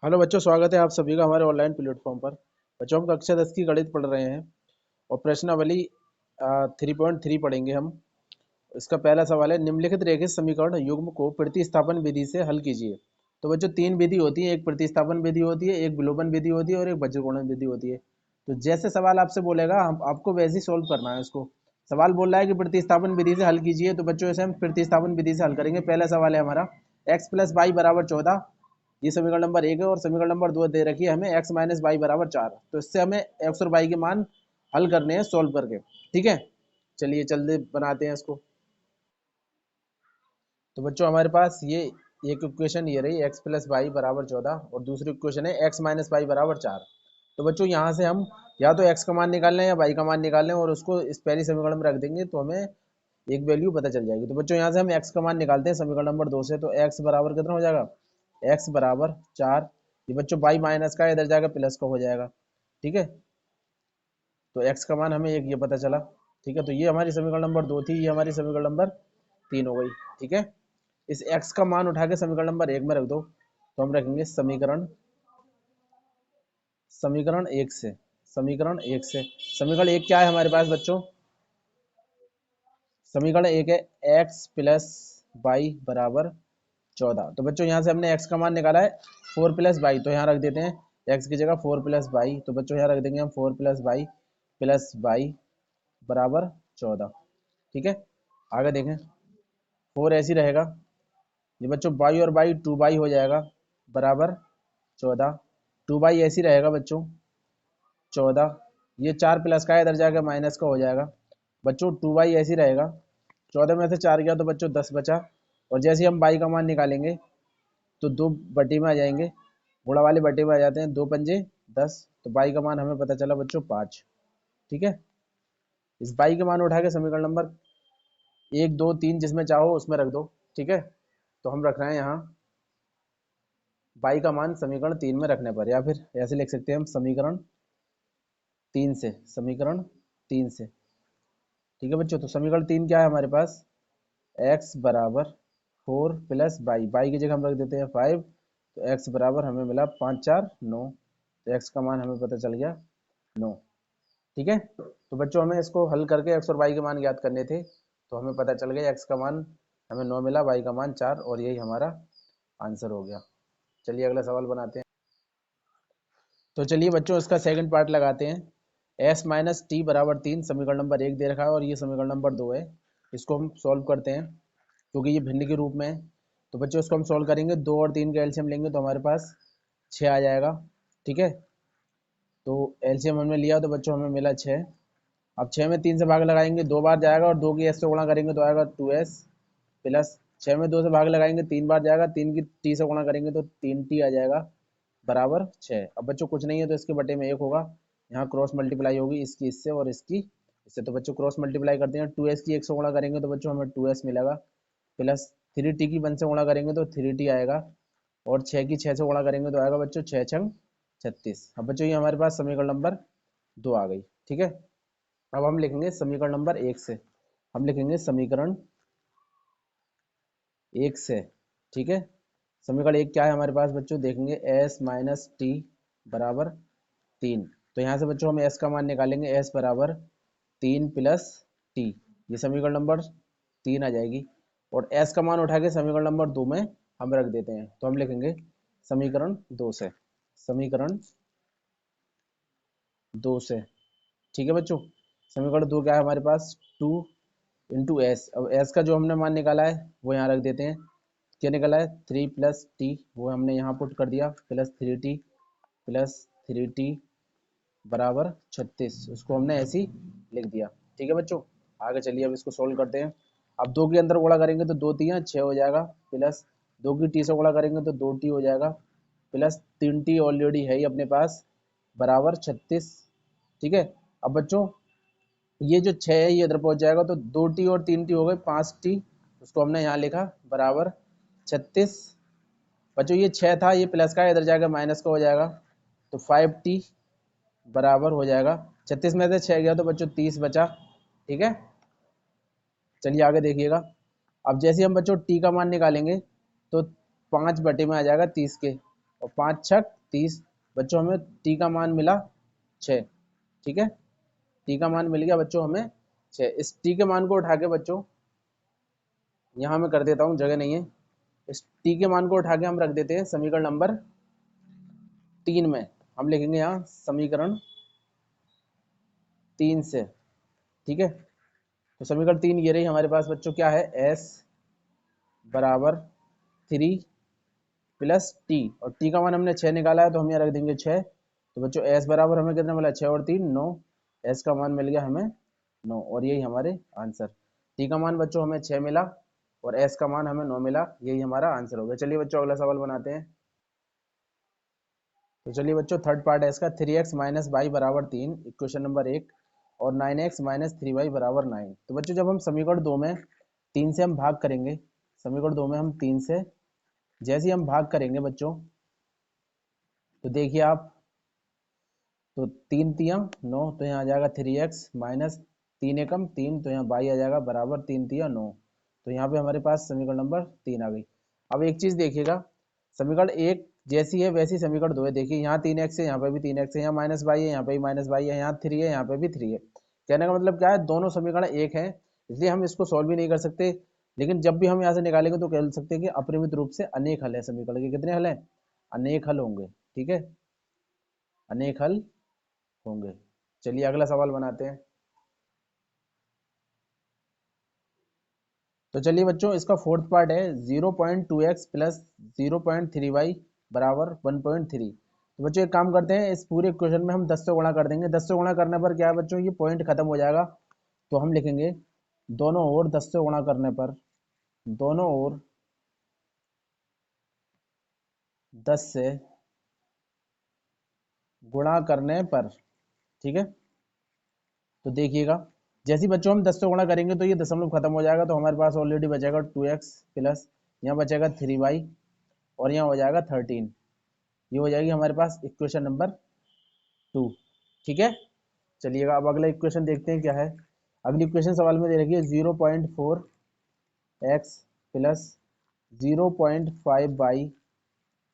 Hello बच्चों, स्वागत है आप सभी का हमारे ऑनलाइन प्लेटफॉर्म पर। बच्चों, हम कक्षा 10 की गणित पढ़ रहे हैं और प्रश्नावली 3.3 पढ़ेंगे हम। इसका पहला सवाल है, निम्नलिखित रेखित समीकरण युग्म को प्रतिस्थापन विधि से हल कीजिए। तो बच्चों, तीन विधि होती है, एक प्रतिस्थापन विधि होती है, एक विलोपन विधि होती है और एक वज्रगुणन विधि होती है। तो जैसे सवाल आपसे बोलेगा हम आपको वैसे ही सोल्व करना है इसको। सवाल बोल रहा है कि प्रतिस्थापन विधि से हल कीजिए, तो बच्चों इसे हम प्रतिस्थापन विधि से हल करेंगे। पहला सवाल है हमारा, x प्लस वाई बराबर 14। ये समीकरण नंबर 1 है और समीकरण नंबर 2 दे रखी है हमें x माइनस वाई बराबर 4। तो इससे हमें x और y के मान हल करने हैं सोल्व करके। ठीक है, चलिए जल्दी बनाते हैं इसको। तो बच्चों, हमारे पास ये एक इक्वेशन ये रही, x प्लस वाई बराबर 14 और दूसरी इक्वेशन है x माइनस वाई बराबर 4। तो बच्चों, यहाँ से हम या तो x का मान निकाल लें या y का मान निकाल लें और उसको इस पहली समीकरण में रख देंगे तो हमें एक वैल्यू पता चल जाएगी। तो बच्चों, यहाँ से हम x का मान निकालते हैं समीकरण नंबर 2 से। तो x बराबर कितना हो जाएगा, x बराबर 4। ये बच्चों y माइनस का इधर जाएगा प्लस का हो जाएगा। ठीक है, तो x का मान हमें एक ये पता चला। ठीक है, तो ये हमारी समीकरण नंबर 2 थी, ये हमारी समीकरण नंबर 3 हो गई। ठीक है, इस x का मान उठा के समीकरण नंबर 1 में रख दो। तो हम रखेंगे समीकरण समीकरण 1 से समीकरण 1 से समीकरण 1 क्या है हमारे पास बच्चों? समीकरण 1 है x प्लस वाई बराबर 14। तो बच्चों, यहाँ से हमने x का मान निकाला है 4 प्लस वाई, तो यहाँ रख देते हैं x की जगह 4 प्लस वाई। तो बच्चों, यहाँ रख देंगे हम 4 प्लस वाई बराबर 14। ठीक है, आगे देखें, 4 ऐसी रहेगा। ये बच्चों बाई और बाई 2 बाई हो जाएगा बराबर 14। 2 बाई ऐसी रहेगा बच्चों 14। ये 4 प्लस का है, इधर जाकर माइनस का हो जाएगा। बच्चों 2 बाई ऐसी रहेगा, 14 में से 4 गया तो बच्चों 10 बचा। और जैसे ही हम बाई का मान निकालेंगे तो दो बटी में आ जाएंगे, गुणा वाली बटी में आ जाते हैं, 2 पंजे 10। तो बाई का मान हमें पता चला बच्चों 5। ठीक है, इस बाई के मान उठा के समीकरण नंबर 1 2 3 जिसमें चाहो उसमें रख दो। ठीक है, तो हम रख रहे हैं यहाँ बाई का मान समीकरण 3 में रखने पर, या फिर ऐसे लिख सकते हैं हम समीकरण 3 से। ठीक है बच्चों, तो समीकरण 3 क्या है हमारे पास, x बराबर 4 प्लस बाई, बाई की जगह हम रख देते हैं 5। तो x बराबर हमें मिला 5 4 9। तो x का मान हमें पता चल गया 9। ठीक है, तो बच्चों हमें इसको हल करके x और y के मान ज्ञात करने थे। तो हमें पता चल गया x का मान हमें 9 मिला, y का मान 4, और यही हमारा आंसर हो गया। चलिए अगला सवाल बनाते हैं। तो चलिए बच्चों, इसका सेकंड पार्ट लगाते हैं। s माइनस टी बराबर 3 समीकरण नंबर 1 दे रखा है और ये समीकरण नंबर 2 है। इसको हम सॉल्व करते हैं क्योंकि ये भिन्न के रूप में है। तो बच्चों, इसको हम सॉल्व करेंगे, 2 और 3 का एलसीएम लेंगे तो हमारे पास 6 आ जाएगा। ठीक है, तो एलसीएम हमने लिया तो बच्चों हमें मिला 6। अब 6 में 3 से भाग लगाएंगे, 2 बार जाएगा, और 2 की एस से गुणा करेंगे तो आएगा 2s प्लस 6 में 2 से भाग लगाएंगे, 3 बार जाएगा, 3 की टी से गुणा करेंगे तो 3t आ जाएगा बराबर 6। अब बच्चों कुछ नहीं है तो इसके बटे में 1 होगा, यहाँ क्रॉस मल्टीप्लाई होगी इसकी इससे और इसकी इससे। तो बच्चों क्रॉस मल्टीप्लाई करते हैं, 2s की 1 से गुणा करेंगे तो बच्चों हमें 2s मिलेगा, प्लस 3t की 1 से गुणा करेंगे तो 3t आएगा, और 6 की 6 से गुणा करेंगे तो आएगा बच्चों 6 छंग 36। अब बच्चों ये हमारे पास समीकरण नंबर 2 आ गई। ठीक है, अब हम लिखेंगे समीकरण नंबर 1 से, हम लिखेंगे समीकरण 1 से। ठीक है, समीकरण 1 क्या है हमारे पास बच्चों, देखेंगे s माइनस टी बराबर 3। तो यहाँ से बच्चों हम s का मान निकालेंगे, s बराबर 3 प्लस टी, ये समीकरण नंबर 3 आ जाएगी। और s का मान उठा के समीकरण नंबर 2 में हम रख देते हैं। तो हम लिखेंगे समीकरण 2 से, समीकरण 2 से। ठीक है बच्चों, समीकरण 2 क्या है हमारे पास, 2 इंटू एस। अब एस का जो हमने मान निकाला है वो यहाँ रख देते हैं। क्या निकाला है, 3 प्लस टी, वो हमने यहाँ पुट कर दिया, प्लस 3t बराबर 36, उसको हमने ऐसे ही लिख दिया। ठीक है बच्चों, आगे चलिए अब इसको सोल्व करते हैं। अब 2 के अंदर गुणा करेंगे तो 2 तियाँ 6 हो जाएगा, प्लस 2 की टी से गुणा करेंगे तो 2t हो जाएगा, प्लस 3t ऑलरेडी है ही अपने पास बराबर 36। ठीक है, अब बच्चों ये जो 6 है ये इधर पहुंच जाएगा तो 2t और 3t हो गए 5t, उसको हमने यहाँ लिखा बराबर 36। बच्चों ये 6 था, ये प्लस का इधर जाएगा माइनस का हो जाएगा, तो 5t बराबर हो जाएगा 36 में से 6 गया तो बच्चों 30 बचा। ठीक है, चलिए आगे देखिएगा। अब जैसे हम बच्चों t का मान निकालेंगे तो 5 बटे में आ जाएगा 30 के, और 5 छक 30। बच्चों हमें टी का मान मिला 6। ठीक है, टी का मान मिल गया बच्चों हमें 6। इस टी के मान को उठा के बच्चों यहाँ मैं कर देता हूँ, जगह नहीं है। इस टी के मान को उठा के हम रख देते हैं समीकरण नंबर 3 में। हम लिखेंगे यहाँ समीकरण 3 से। ठीक है, तो समीकरण 3 ये रही हमारे पास बच्चों, क्या है, s बराबर 3 प्लस टी, और टी का मान हमने 6 निकाला है तो हम यहाँ रख देंगे 6। तो बच्चों s बराबर हमें कितना मिला, 6 और 3 9। s का मान मिल गया हमें 9, और यही हमारे आंसर। टी का मान बच्चों हमें 6 मिला और s का मान हमें 9 मिला, यही हमारा आंसर हो गया। चलिए बच्चों अगला सवाल बनाते हैं। तो चलिए बच्चों थर्ड पार्ट है इसका, 3x माइनस वाई बराबर 3, इक्वेशन नंबर 1, और 9x माइनस 3y बराबर 9। तो बच्चों जब हम समीकरण 2 में 3 से हम भाग करेंगे, समीकरण 2 में हम 3 से जैसे ही हम भाग करेंगे बच्चों, तो देखिए आप, तो 3 तिया 9, तो यहाँ आ जाएगा 3x माइनस 3 एकम 3, तो यहाँ y आ जाएगा बराबर 3 तिया 9। तो यहाँ पे हमारे पास समीकरण नंबर 3 आ गई। अब एक चीज देखिएगा, समीकरण 1 जैसी है वैसी समीकरण 2 है। देखिए यहाँ 3x है, यहाँ पे भी 3x है, यहाँ माइनस वाई है, यहाँ पे भी माइनस वाई है, यहाँ 3 है, यहाँ पे भी 3 है। कहने का मतलब क्या है, दोनों समीकरण एक है, इसलिए हम इसको सॉल्व भी नहीं कर सकते। लेकिन जब भी हम यहाँ से निकालेंगे तो कह सकते हैं कि अपरिमित रूप से अनेक हल है समीकरण के। कितने हल हैं, अनेक हल होंगे। ठीक है, अनेक हल होंगे। चलिए अगला सवाल बनाते हैं। तो चलिए बच्चों इसका फोर्थ पार्ट है, 0.2x प्लस 0.3y बराबर 1.3। तो बच्चों एक काम करते हैं, इस पूरे इक्वेशन में हम 10 से गुणा कर देंगे। 10 से गुणा करने पर क्या है बच्चों, ये पॉइंट खत्म हो जाएगा। तो हम लिखेंगे दोनों ओर 10 से गुणा करने पर, दोनों ओर 10 से गुणा करने पर। ठीक है, तो देखिएगा जैसे ही बच्चों हम 10 से गुणा करेंगे तो ये दशमलव खत्म हो जाएगा, तो हमारे पास ऑलरेडी बचेगा 2x प्लस यहाँ बचेगा 3y, और यहाँ हो जाएगा 13। ये हो जाएगी हमारे पास इक्वेशन नंबर 2। ठीक है, चलिएगा अब अगला इक्वेशन देखते हैं क्या है। अगली इक्वेशन सवाल में दे रखी है 0.4x प्लस 0.5y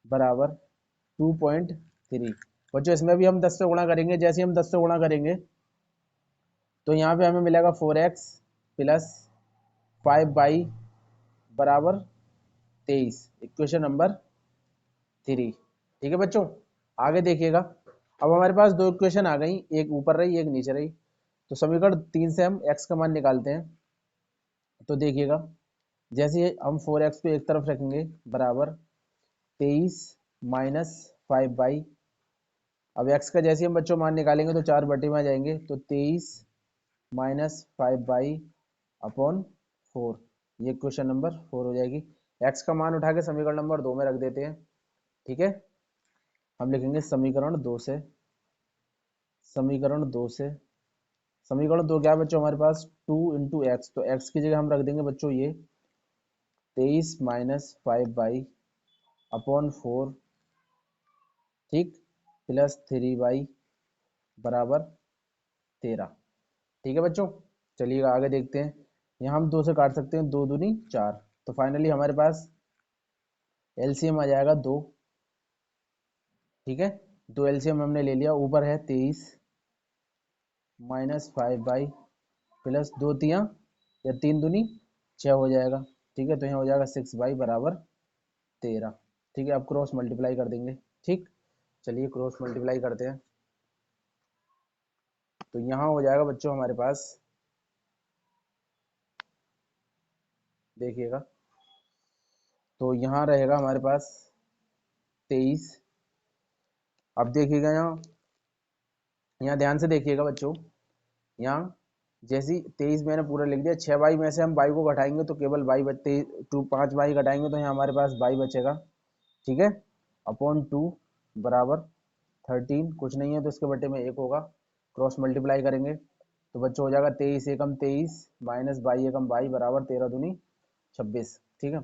बराबर 2.3। बच्चों इसमें भी हम 10 से गुणा करेंगे। जैसे ही हम 10 से गुणा करेंगे तो यहाँ पे हमें मिलेगा 4x प्लस 5y बराबर 23, इक्वेशन नंबर 3। ठीक है बच्चों, आगे देखिएगा। अब हमारे पास दो इक्वेशन आ गई, एक ऊपर रही एक नीचे रही। तो समीकरण 3 से हम x का मान निकालते हैं। तो देखिएगा जैसे हम 4x को एक तरफ रखेंगे बराबर 23 माइनस 5y। अब x का जैसे हम बच्चों मान निकालेंगे तो 4 बटे में आ जाएंगे, तो 23 माइनस 5y अपॉन 4, ये क्वेश्चन नंबर 4 हो जाएगी। x का मान उठा के समीकरण नंबर 2 में रख देते हैं। ठीक है, हम लिखेंगे समीकरण 2 से, समीकरण 2 से, समीकरण 2 क्या है बच्चों हमारे पास, 2 इंटू एक्स, तो x की जगह हम रख देंगे बच्चों ये 23 माइनस 5y अपॉन 4, ठीक, प्लस 3y बराबर 13। ठीक है बच्चों, चलिएगा आगे देखते हैं। यहाँ हम 2 से काट सकते हैं, 2 दूनी 4, तो फाइनली हमारे पास एलसीएम आ जाएगा 2। ठीक है, 2 एलसीएम हमने ले लिया, ऊपर है 23 माइनस 5y प्लस 2 तियाँ या 3 दूनी 6 हो जाएगा। ठीक है, तो यहाँ हो जाएगा 6y बराबर 13। ठीक है, अब क्रॉस मल्टीप्लाई कर देंगे। ठीक, चलिए क्रॉस मल्टीप्लाई करते हैं। तो यहाँ हो जाएगा बच्चों हमारे पास, देखिएगा, तो यहाँ रहेगा हमारे पास 23। अब देखिएगा यहाँ, यहाँ ध्यान से देखिएगा बच्चों, यहाँ जैसी 23 मैंने पूरा लिख दिया, 6 बाई में से हम बाई को घटाएंगे तो केवल बाई बचते, 5 बाई घटाएंगे तो यहाँ हमारे पास बाई बचेगा। ठीक है, अपॉन 2 बराबर 13, कुछ नहीं है तो इसके बटे में 1 होगा। क्रॉस मल्टीप्लाई करेंगे तो बच्चों हो जाएगा 23 एकम 23 माइनस बाई एकम बाई बराबर 13 दूनी 26। ठीक है,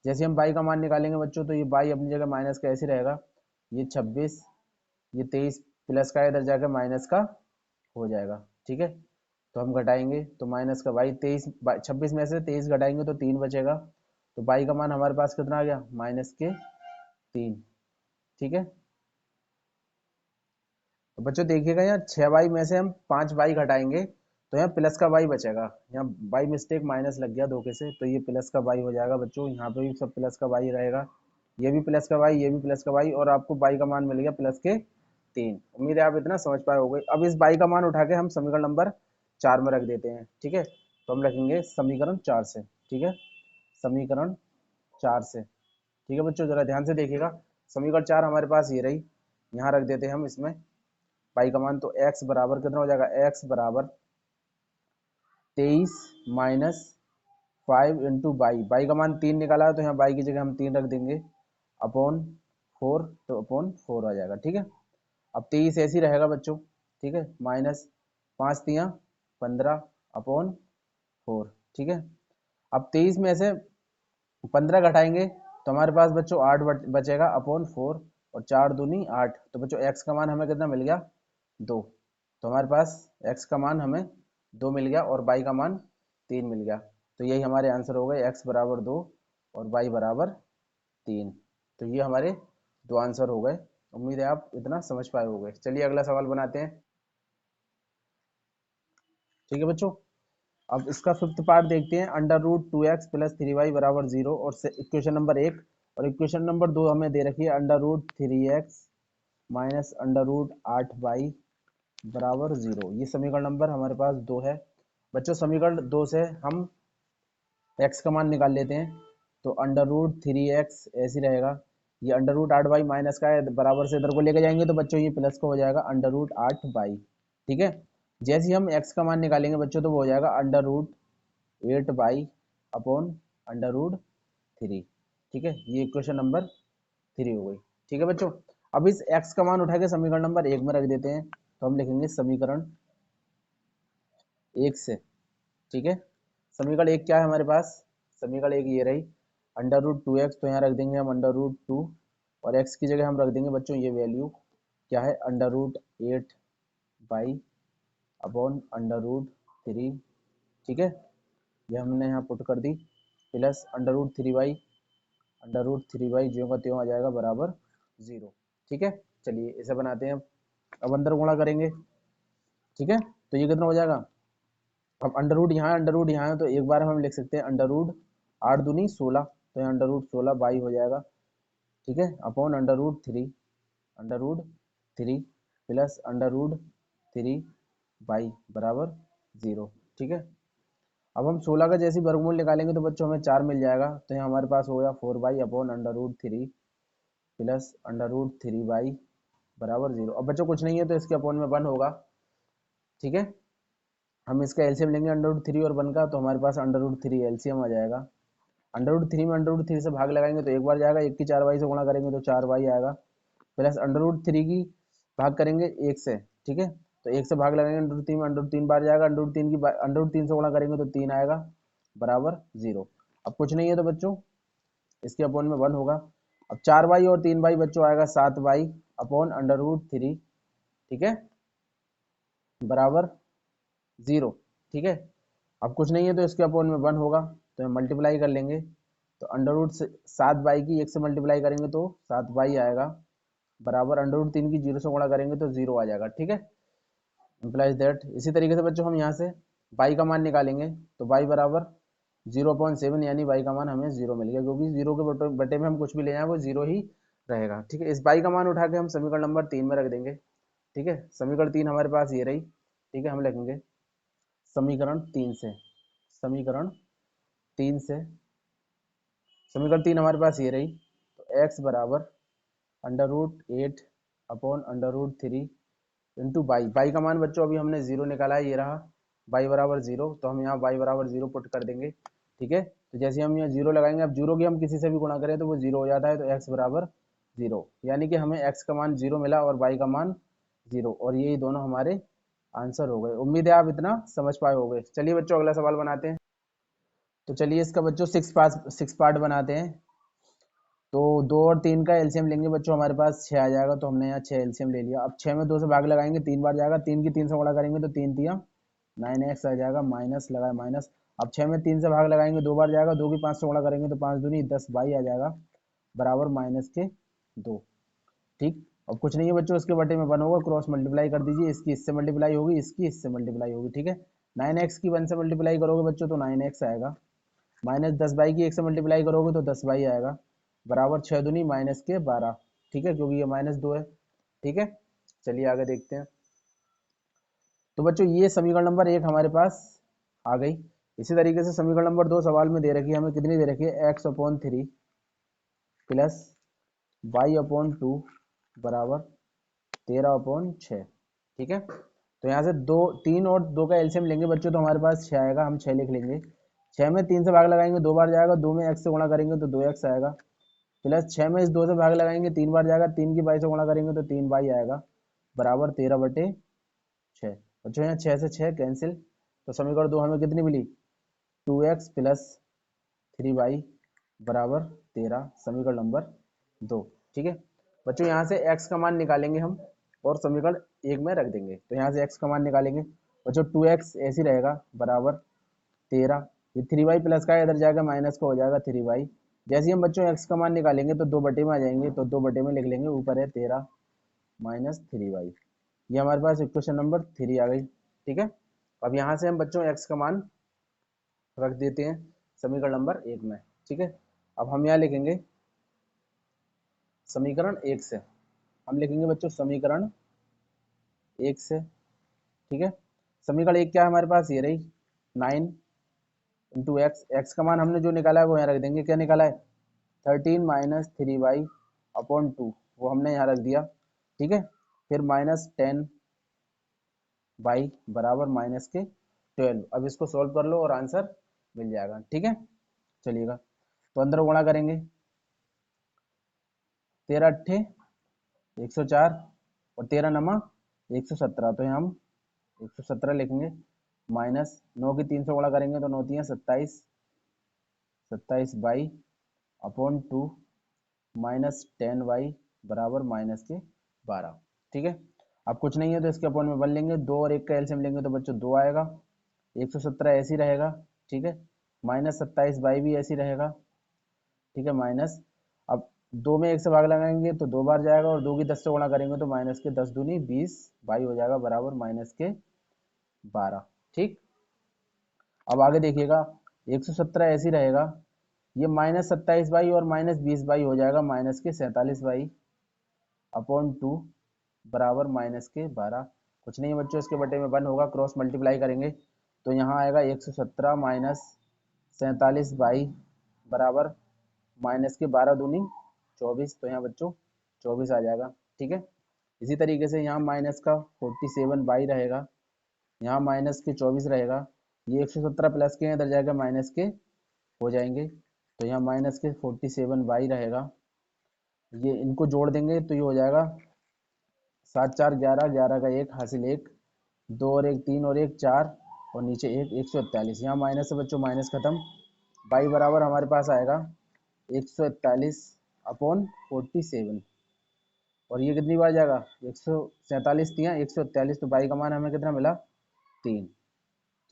जैसे हम बाई का मान निकालेंगे बच्चों तो ये बाई अपनी जगह माइनस का ऐसे रहेगा, ये 26, ये 23 प्लस का इधर जाकर माइनस का हो जाएगा। ठीक है, तो हम घटाएंगे तो माइनस का बाई 23, 26 में से 23 घटाएंगे तो 3 बचेगा। तो बाई का मान हमारे पास कितना आ गया, -3। ठीक है। तो बच्चों देखिएगा यहाँ 6y में से हम 5y घटाएंगे तो यहाँ प्लस का y बचेगा। यहाँ बाई मिस्टेक माइनस लग गया धोखे से, तो ये प्लस का y हो जाएगा बच्चों। यहाँ पे भी सब प्लस का y रहेगा, ये भी प्लस का y, ये भी प्लस का y, और आपको y का मान मिल गया प्लस के 3। उम्मीद है आप इतना समझ पाए होंगे। अब इस y का मान उठा के हम समीकरण नंबर 4 में रख देते हैं। ठीक है, तो हम रखेंगे समीकरण 4 से। ठीक है, समीकरण 4 से। ठीक है बच्चों, जरा ध्यान से देखिएगा। समीकरण 4 हमारे पास ये रही, यहाँ रख देते हैं हम इसमें y का मान। तो x बराबर कितना हो जाएगा, x बराबर 23 माइनस 5 इंटू बाई का मान 3 निकाला है, तो यहाँ बाई की जगह हम 3 रख देंगे, अपॉन 4, तो अपॉन 4 आ जाएगा। ठीक है, अब 23 ऐसे ही रहेगा बच्चों। ठीक है, माइनस 5 तियाँ 15 अपॉन 4। ठीक है, अब 23 में से 15 घटाएंगे तो हमारे पास बच्चों 8 बचेगा अपॉन 4, और 4 दूनी 8। तो बच्चों x का मान हमें कितना मिल गया, 2। तो हमारे पास x का मान हमें 2 मिल गया और y का मान 3 मिल गया। तो यही हमारे आंसर हो गए, x बराबर 2 और y बराबर 3। तो ये हमारे दो आंसर हो गए। उम्मीद है आप इतना समझ पाए होंगे। चलिए अगला सवाल बनाते हैं। ठीक है बच्चों, अब इसका फिफ्थ पार्ट देखते हैं। Under root 2x plus 3y बराबर 0, और इक्वेशन नंबर 1। और इक्वेशन नंबर 2 हमें दे रखी है under root 3x minus under root 8y बराबर 0। ये समीकरण नंबर हमारे पास 2 है। बच्चों समीकरण 2 से हम x का मान निकाल लेते हैं। तो अंडर रूट 3x ऐसे रहेगा, ये अंडर रूट 8y माइनस का है, बराबर से इधर को लेके जाएंगे तो बच्चों ये प्लस का हो जाएगा अंडर रूट 8y। ठीक है, जैसे ही हम x का मान निकालेंगे बच्चों तो वो हो जाएगा under root 8y upon under root 3। ठीक है, ये इक्वेशन नंबर 3 हो गई। ठीक है बच्चों, अब इस x का मान उठा के समीकरण नंबर 1 में रख देते हैं। तो हम लिखेंगे समीकरण 1 से। ठीक है, समीकरण 1 क्या है हमारे पास, समीकरण 1 ये रही, अंडर रूट 2x, तो यहाँ रख देंगे हम अंडर रूट 2, और x की जगह हम रख देंगे बच्चों ये वैल्यू क्या है, under root 8y upon under root 3। ठीक है, ये हमने यहाँ पुट कर दी, plus under root 3y, under root 3y ज्यों का त्यों आ जाएगा बराबर 0। ठीक है, चलिए इसे बनाते हैं। अब अंदर गुणा करेंगे। ठीक है, तो ये कितना हो जाएगा, अब अंडर रूट यहाँ अंडर रूट यहाँ है, तो एक बार हम लिख सकते हैं अंडर रूट 8 दूनी 16, तो यहाँ अंडर रूट 16 बाई हो जाएगा। ठीक है, upon under root 3, under root 3 plus under root 3 y बराबर 0। ठीक है, अब हम 16 का जैसे वर्गमूल निकालेंगे तो बच्चों हमें 4 मिल जाएगा, तो यहाँ हमारे पास हो गया 4 y upon under root 3 plus under root 3 y बराबर 0। अब बच्चों कुछ नहीं है तो इसके अपॉन में 1 होगा। ठीक है, हम इसका एलसीएम लेंगे अंडर रूट 3 और 1 का, तो हमारे पास अंडर रूट 3 एलसीएम आ जाएगा। अंडर रूट 3 में अंडर रूट 3 से भाग लगाएंगे तो एक बार जाएगा, 1 की 4y से गुणा करेंगे तो 4y आएगा, प्लस अंडर रूट 3 की भाग करेंगे 1 से। ठीक है, तो 1 से भाग लगाएंगे अंडर रूट 3 में, अंडर रूट 3 बार जाएगा, अंडर रूट 3 की अंडर रूट 3 से गुणा करेंगे तो 3 आएगा बराबर 0। अब कुछ नहीं है तो बच्चों इसके अपॉन में 1 होगा। अब 4y और 3y बच्चों आएगा 7y अपॉन अंडर रूट 3। ठीक है, बराबर 0। ठीक है, अब कुछ नहीं है तो इसके अपॉन में 1 होगा, तो हम मल्टीप्लाई कर लेंगे। तो अंडर रूट 7y की 1 से मल्टीप्लाई करेंगे तो 7y आएगा बराबर अंडर रूट 3 की 0 से गुणा करेंगे तो 0 आ जाएगा। ठीक है, इम्प्लाइज दैट। इसी तरीके से बच्चों हम यहाँ से y का मान निकालेंगे, तो y बराबर 0.7, यानी y का मान हमें 0 मिल गया, क्योंकि 0 के बटे में हम कुछ भी ले जाए वो 0 ही रहेगा। ठीक है, इस y का मान उठा के हम समीकरण नंबर 3 में रख देंगे। ठीक है, समीकरण 3 हमारे पास ये रही। ठीक है, हम लिखेंगे समीकरण 3 से, समीकरण 3 से, समीकरण 3 हमारे पास ये रही। तो x बराबर under root 8 upon under root 3 into y का मान बच्चों अभी हमने 0 निकाला है, ये रहा बाई बराबर 0, तो हम यहाँ बाई बराबर 0 पुट कर देंगे। ठीक है, तो जैसे हम यहाँ 0 लगाएंगे, अब 0 की हम किसी से भी गुणा करें तो वो 0 हो जाता है, तो x बराबर 0, यानी कि हमें x का मान 0 मिला और y का मान 0, और यही दोनों हमारे आंसर हो गए। उम्मीद है आप इतना समझ पाए होंगे। चलिए बच्चों अगला सवाल बनाते हैं। तो चलिए इसका बच्चों 6 पार्ट बनाते हैं। तो 2 और 3 का एलसीएम लेंगे बच्चों, हमारे पास 6 आ जाएगा, तो हमने यहाँ 6 एलसीएम ले लिया। अब 6 में 2 से भाग लगाएंगे, 3 बार जाएगा, 3 की 3 से गुणा करेंगे तो 3 तिया 9x आ जाएगा, माइनस लगाए माइनस। अब 6 में 3 से भाग लगाएंगे, 2 बार जाएगा, 2 की 5 से गुणा करेंगे तो 5 दूनी 10 बाई आ जाएगा बराबर माइनस के 2। ठीक। अब कुछ नहीं है बच्चों, इसके बटे में 1 होगा, क्रॉस मल्टीप्लाई कर दीजिए, इसकी इससे मल्टीप्लाई होगी, इसकी इससे मल्टीप्लाई होगी, ठीक है। 9x की 1 से मल्टीप्लाई करोगे बच्चों तो 9x आएगा, माइनस 10 की 1 से मल्टीप्लाई करोगे तो 10 आएगा, बराबर 6 दूनी माइनस के 12, ठीक है, क्योंकि ये -2 है, ठीक है। चलिए आगे देखते हैं। तो बच्चों ये समीकरण नंबर 1 हमारे पास आ गई। इसी तरीके से समीकरण नंबर 2 सवाल में दे रखी है, हमें कितनी दे रखी है, x/3 प्लस y/2 बराबर 13/6, ठीक है। तो यहाँ से 3 और 2 का एलसीएम लेंगे बच्चों, तो हमारे पास 6 आएगा, हम 6 लिख लेंगे। 6 में 3 से भाग लगाएंगे 2 बार जाएगा, 2 में x से गुणा करेंगे तो 2x आएगा, प्लस 6 में इस 2 से भाग लगाएंगे 3 बार जाएगा, 3 की y से गुणा करेंगे तो 3y आएगा, बराबर 13/6। बच्चों यहाँ 6 से 6 कैंसिल, तो समीकरण 2 हमें कितनी मिली, 2x प्लस 3y बराबर 13, समीकरण नंबर 2, ठीक है। बच्चों यहाँ से x का मान निकालेंगे हम और समीकरण 1 में रख देंगे, तो यहाँ से x का मान निकालेंगे बच्चों, 2x ऐसे रहेगा बराबर 13, ये 3y प्लस का इधर जाएगा माइनस का हो जाएगा 3y। जैसे ही हम बच्चों x का मान निकालेंगे तो 2 बटे में आ जाएंगे, तो 2 बटे में लिख लेंगे, ऊपर है 13 माइनस 3y, ये हमारे पास इक्वेशन नंबर 3 आ गई, ठीक है। अब यहाँ से हम बच्चों x का मान रख देते हैं समीकरण नंबर 1 में, ठीक है। अब हम यहाँ लिखेंगे समीकरण 1 से, हम लिखेंगे बच्चों समीकरण 1 से, ठीक है। समीकरण 1 क्या है हमारे पास, ये रही 9 इंटू एक्स, एक्स का मान हमने जो निकाला है वो यहाँ रख देंगे, क्या निकाला है 13 माइनस 3y/2, वो हमने यहाँ रख दिया, ठीक है। फिर -10y बराबर -12, अब इसको सॉल्व कर लो और आंसर मिल जाएगा, ठीक है। चलिएगा तो अंदर गुणा करेंगे, 13 अट्ठे 104 और 13 नमा 117, तो यहाँ हम 117 लिखेंगे, माइनस 9 की 3 से गुणा करेंगे तो 9 3 27, 27y/2 माइनस 10y बराबर -12, ठीक है। अब कुछ नहीं है तो इसके अपॉन में 1 लेंगे, 2 और 1 का एलसीएम लेंगे तो बच्चों 2 आएगा, 117 ऐसे ही रहेगा, ठीक है, माइनस 27y भी ऐसे ही रहेगा, ठीक है, माइनस, अब 2 में 1 से भाग लगाएंगे तो 2 बार जाएगा और 2 की 10 से गुणा करेंगे तो माइनस के 10 दूनी 20 y हो जाएगा, बराबर -12, ठीक। अब आगे देखिएगा 117 ऐसे ही रहेगा, ये -27y और -20y हो जाएगा -47y/2 बराबर -12, कुछ नहीं है बच्चों, इसके बटे में 1 होगा, क्रॉस मल्टीप्लाई करेंगे तो यहाँ आएगा 117 माइनस 47y बराबर -12 दूनी 24, तो यहाँ बच्चों 24 आ जाएगा, ठीक है। इसी तरीके से यहाँ माइनस का 47y रहेगा, यहाँ माइनस के 24 रहेगा, ये 117 प्लस के इधर जाएगा माइनस के हो जाएंगे, तो यहाँ माइनस के 47y रहेगा, ये इनको जोड़ देंगे तो ये हो जाएगा 7 4 11, 11 का 1 हासिल 1, 2 और 1 3 और 1 4 और नीचे 1, 141, यहाँ माइनस से बच्चों माइनस खत्म, y बराबर हमारे पास आएगा 141/47, और ये कितनी बार जाएगा 147 दिया 141, तो y का मान हमें कितना मिला 3,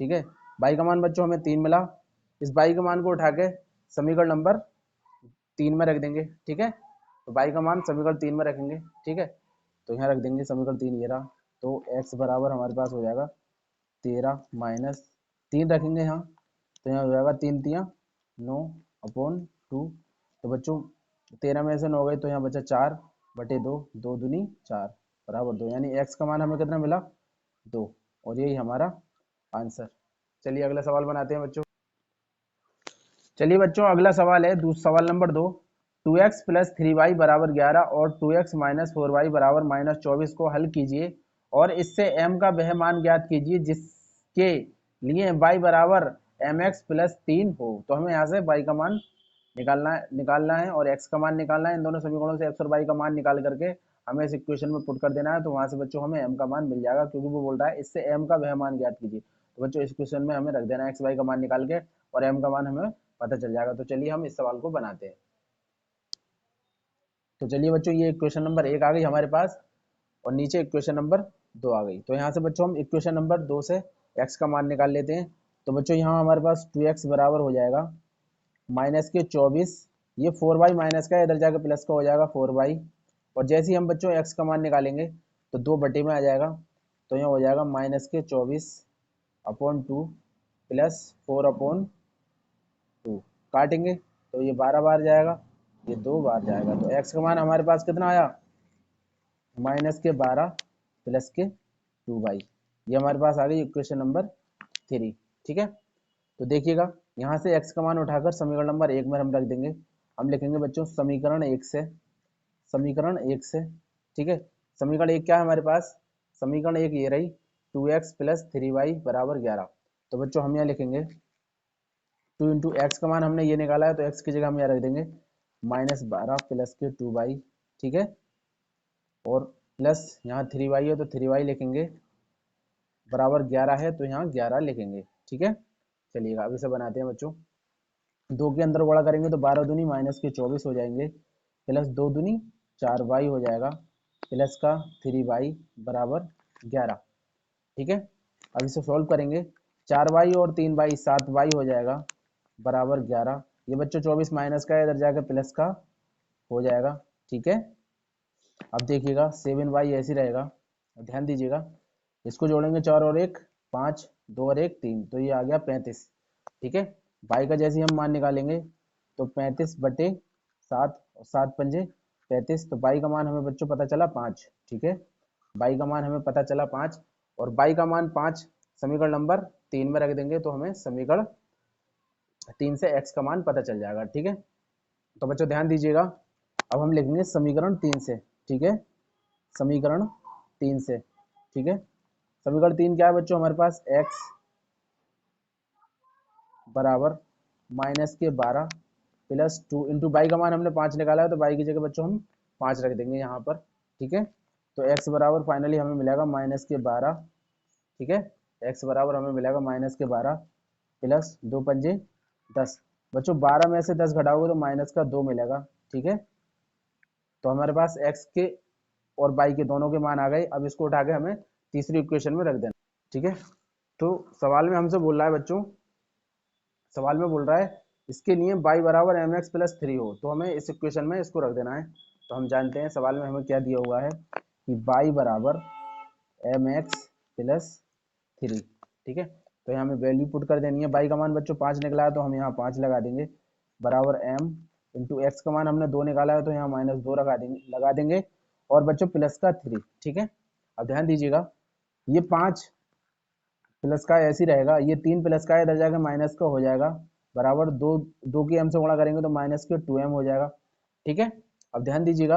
ठीक है। y का मान बच्चों हमें 3 मिला, इस y के मान को उठा के समीकरण नंबर 3 में रख देंगे, ठीक है। तो y का मान समीकरण 3 में रखेंगे, ठीक है, तो यहाँ रख देंगे समीकरण 3 ये रहा, तो x बराबर हमारे पास हो जाएगा 13 माइनस 3 रखेंगे यहाँ, तो यहाँ हो जाएगा 3 3 9/2, तो बच्चों 13 में से 9 गए तो यहाँ बचा 4/2, 2 दूनी 4 बराबर 2, यानी x का मान हमें कितना मिला 2, और यही हमारा आंसर। चलिए अगला सवाल बनाते हैं बच्चों। चलिए बच्चों अगला सवाल है सवाल नंबर 2, 2x प्लस 3y बराबर 11 और 2x माइनस 4y बराबर -24 को हल कीजिए और इससे m का वह मान ज्ञात कीजिए जिसके लिए y बराबर mx प्लस 3 हो। तो हमें यहाँ से y का मान निकालना है और x का मान निकालना है, इन दोनों समीकरणों से x और y का मान निकाल करके हमें इस इक्वेशन में पुट कर देना है, तो वहां से बच्चों हमें m का मान मिल जाएगा, क्योंकि वो बोल रहा है इससे m का वह मान ज्ञात कीजिए। तो बच्चों इस क्वेश्चन में हमें रख देना है x y का मान निकाल के और m का मान हमें पता चल जाएगा। तो चलिए हम इस सवाल को बनाते हैं। तो चलिए बच्चों ये इक्वेशन नंबर 1 आ गई हमारे पास और नीचे इक्वेशन नंबर 2 आ गई। तो यहाँ से बच्चों हम इक्वेशन नंबर 2 से x का मान निकाल लेते हैं। तो बच्चों यहाँ हमारे पास 2x बराबर हो जाएगा माइनस के 24, ये 4y माइनस का इधर जाकर प्लस का हो जाएगा 4y और जैसे ही हम बच्चों x का मान निकालेंगे तो 2 में आ जाएगा, तो यहाँ हो जाएगा -24/2 प्लस 4/2, काटेंगे तो ये 12 बार जाएगा, ये 2 बार जाएगा, तो x का मान हमारे पास कितना आया, -12 प्लस के 2/, ये हमारे पास आ गई इक्वेशन नंबर 3। ठीक है, तो देखिएगा यहाँ से x का मान उठाकर समीकरण नंबर 1 में हम रख देंगे। हम लिखेंगे बच्चों समीकरण 1 से, समीकरण 1 से, ठीक है। समीकरण 1 क्या है हमारे पास, समीकरण 1 ये रही 2x प्लस 3y बराबर 11। तो बच्चों हम यहाँ लिखेंगे 2 इंटू एक्स का मान हमने ये निकाला है, तो x की जगह हम यहाँ रख देंगे -12 प्लस के 2y, ठीक है, और प्लस यहाँ 3y है तो 3y लिखेंगे, बराबर 11 है तो यहाँ 11 लिखेंगे। ठीक है, चलिएगा अब इसे बनाते हैं बच्चों। 2 के अंदर गुणा करेंगे तो 12 दूनी -24 हो जाएंगे, प्लस 2 दूनी 4y हो जाएगा, प्लस का 3y बराबर 11। ठीक है, अब इसे सॉल्व करेंगे, 4y और 3y 7y हो जाएगा बराबर 11। ये बच्चों 24 माइनस का इधर जाकर प्लस का हो जाएगा। ठीक है, अब देखिएगा 7y ऐसे रहेगा, ध्यान दीजिएगा, इसको जोड़ेंगे 4 और 1 5, 2 और 1 3, तो ये आ गया 35। ठीक है, y का जैसे हम मान निकालेंगे तो 35/7 और 7 पंजे 35, तो y का मान हमें बच्चों पता चला 5। ठीक है, y का मान हमें पता चला 5, और y का मान 5 समीकरण नंबर 3 में रख देंगे तो हमें समीकरण 3 से x का मान पता चल जाएगा। ठीक है, तो बच्चों ध्यान दीजिएगा, अब हम लिखेंगे समीकरण 3 से। ठीक है, समीकरण 3 से, ठीक है, समीकरण 3 क्या है बच्चों हमारे पास, x बराबर -12 प्लस 2 इंटू बाई का मान हमने 5 निकाला है, तो बाई की जगह बच्चों हम 5 रख देंगे यहाँ पर। ठीक है, तो x बराबर फाइनली हमें मिलेगा -12। ठीक है, x बराबर हमें मिलेगा -12 प्लस 2 पंजे 10। बच्चों 12 में से 10 घटाओगे तो माइनस का 2 मिलेगा। ठीक है, तो हमारे पास x के और y के दोनों के मान आ गए। अब इसको उठा के हमें तीसरी इक्वेशन में रख देना। ठीक है, तो सवाल में हमसे बोल रहा है बच्चों, सवाल में बोल रहा है इसके लिए y बराबर mx प्लस 3 हो, तो हमें इस इक्वेशन में इसको रख देना है। तो हम जानते हैं सवाल में हमें क्या दिया हुआ है कि y बराबर mx प्लस 3। ठीक है, तो यहाँ हमें वैल्यू पुट कर देनी है। y का मान बच्चों 5 निकला है तो हम यहाँ 5 लगा देंगे, बराबर m इंटू एक्स का मान हमने 2 निकाला है तो यहाँ -2 लगा देंगे, और बच्चों प्लस का 3। ठीक है, अब ध्यान दीजिएगा, ये 5 प्लस का ऐसे ही रहेगा, ये 3 प्लस का इधर जाकर माइनस का हो जाएगा, बराबर 2 की m से गुणा करेंगे तो माइनस के 2m हो जाएगा। ठीक है, अब ध्यान दीजिएगा,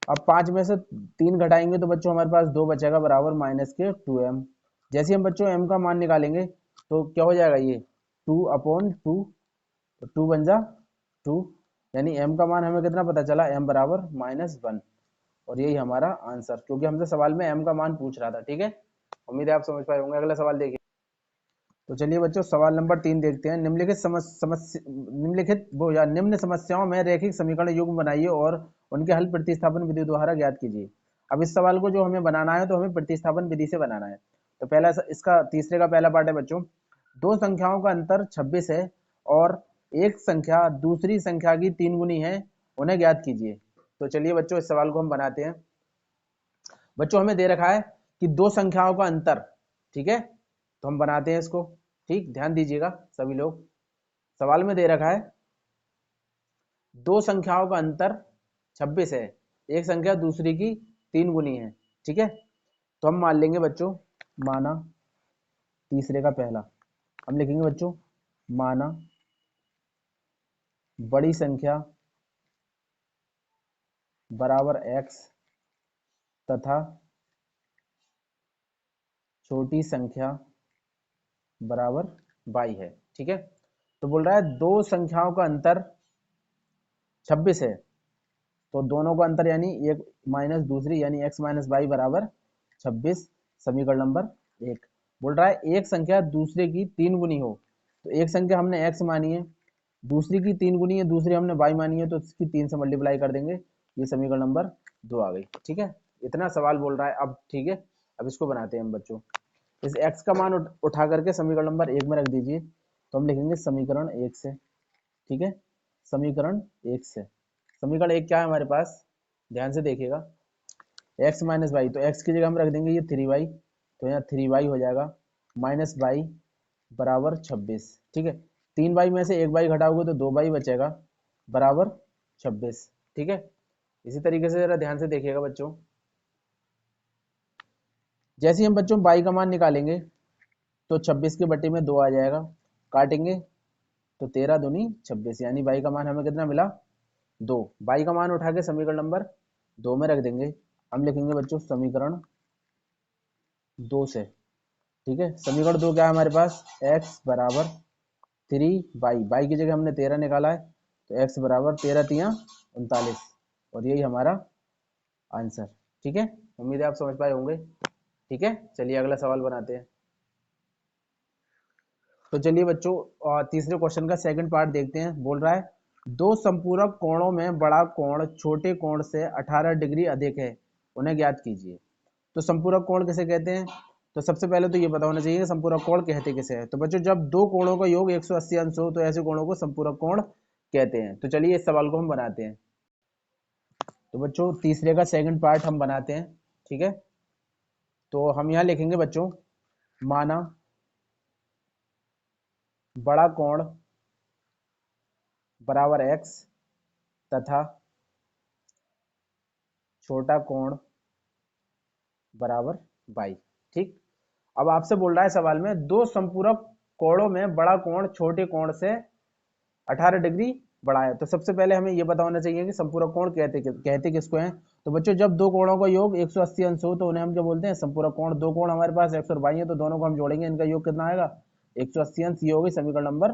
अब 5 में से 3 घटाएंगे तो बच्चों हमारे पास 2 बचेगा, बराबर माइनस के 2m। जैसे हम बच्चों m का मान निकालेंगे तो क्या हो जाएगा, ये 2/2, तो 2 बन जा 2, यानी m का मान हमें कितना पता चला, m बराबर -1, और यही हमारा आंसर, क्योंकि हमसे सवाल में m का मान पूछ रहा था। ठीक है, उम्मीद है आप समझ पाए होंगे। अगला सवाल देखिए। तो चलिए बच्चों सवाल नंबर 3 देखते हैं। निम्न समस्याओं में रैखिक समीकरण युग्म बनाइए और उनके हल प्रतिस्थापन विधि द्वारा ज्ञात कीजिए। अब इस सवाल को जो हमें बनाना है तो हमें प्रतिस्थापन विधि से बनाना है। तो पहला इसका तीसरे का पहला पार्ट है बच्चों, दो संख्याओं का अंतर 26 है और एक संख्या दूसरी संख्या की 3 गुनी है, उन्हें ज्ञात कीजिए। तो चलिए बच्चों इस सवाल को हम बनाते हैं। बच्चों हमें दे रखा है कि दो संख्याओं का अंतर, ठीक है, तो हम बनाते हैं इसको। ठीक, ध्यान दीजिएगा सभी लोग, सवाल में दे रखा है दो संख्याओं का अंतर 26 है, एक संख्या दूसरी की 3 गुनी है। ठीक है, तो हम मान लेंगे बच्चों, माना तीसरे का पहला हम लिखेंगे बच्चों, माना बड़ी संख्या बराबर x तथा छोटी संख्या बराबर y है। ठीक है, तो बोल रहा है दो संख्याओं का अंतर 26 है, तो दोनों का अंतर यानी एक माइनस दूसरी यानी x माइनस वाई बराबर 26, समीकरण नंबर 1। बोल रहा है एक संख्या दूसरे की 3 गुनी हो, तो एक संख्या हमने x मानी है, दूसरी की 3 गुनी है, दूसरी हमने y मानी है, तो इसकी 3 से मल्टीप्लाई कर देंगे, ये समीकरण नंबर 2 आ गई। ठीक है, इतना सवाल बोल रहा है। अब ठीक है, अब इसको बनाते हैं हम बच्चों। इस x का मान उठा करके समीकरण नंबर 1 में रख दीजिए, तो हम लिखेंगे समीकरण 1 से। ठीक है, समीकरण 1 से, समीकरण 1 क्या है हमारे पास, ध्यान से देखिएगा, एक्स माइनस वाई, तो एक्स की जगह हम रख देंगे ये 3y, तो यहाँ 3y हो जाएगा माइनस वाई बराबर 26। ठीक है, 3y में से 1y घटाओगे तो 2y बचेगा बराबर 26। ठीक है, इसी तरीके से जरा ध्यान से देखिएगा बच्चों। जैसे ही हम बच्चों y का मान निकालेंगे तो 26 के बट्टे में 2 आ जाएगा, काटेंगे तो 13 दूनी 26, यानी y का मान हमें कितना मिला 2। y का मान उठा के समीकरण नंबर 2 में रख देंगे। हम लिखेंगे बच्चों समीकरण 2 से। ठीक है, समीकरण 2 क्या है हमारे पास, x बराबर 3y की जगह हमने 13 निकाला है, तो x बराबर 13 तिया 39, और यही हमारा आंसर। ठीक है, उम्मीद है आप समझ पाए होंगे। ठीक है, चलिए अगला सवाल बनाते हैं। तो चलिए बच्चों तीसरे क्वेश्चन का सेकंड पार्ट देखते हैं। बोल रहा है दो संपूरक कोणों में बड़ा कोण छोटे कोण से 18 डिग्री अधिक है, उन्हें ज्ञात कीजिए। तो संपूरक कोण किसे कहते हैं, तो सबसे पहले तो ये पता होना चाहिए कि संपूरक कोण कहते किसे हैं। तो बच्चों जब दो कोणों का योग 180 अंश हो तो ऐसे कोणों को संपूरक कोण कहते हैं। तो चलिए इस सवाल को हम बनाते हैं। तो बच्चों तीसरे का सेकंड पार्ट हम बनाते हैं। ठीक है, तो हम यहाँ लिखेंगे बच्चों, माना बड़ा कोण बराबर x तथा छोटा कोण बराबर y। ठीक, अब आपसे बोल रहा है सवाल में दो संपूरक कोणों में बड़ा कोण छोटे कोण से 18 डिग्री बड़ा है। तो सबसे पहले हमें यह पता होना चाहिए कि संपूरक कोण कहते किसको हैं। तो बच्चों जब दो कोणों का योग 180 अंश हो तो उन्हें हम क्या बोलते हैं, संपूरक कोण। दो कोण हमारे पास x और y है, तो दोनों को हम जोड़ेंगे, इनका योग कितना आएगा 180 अंश। ये होगी समीकरण नंबर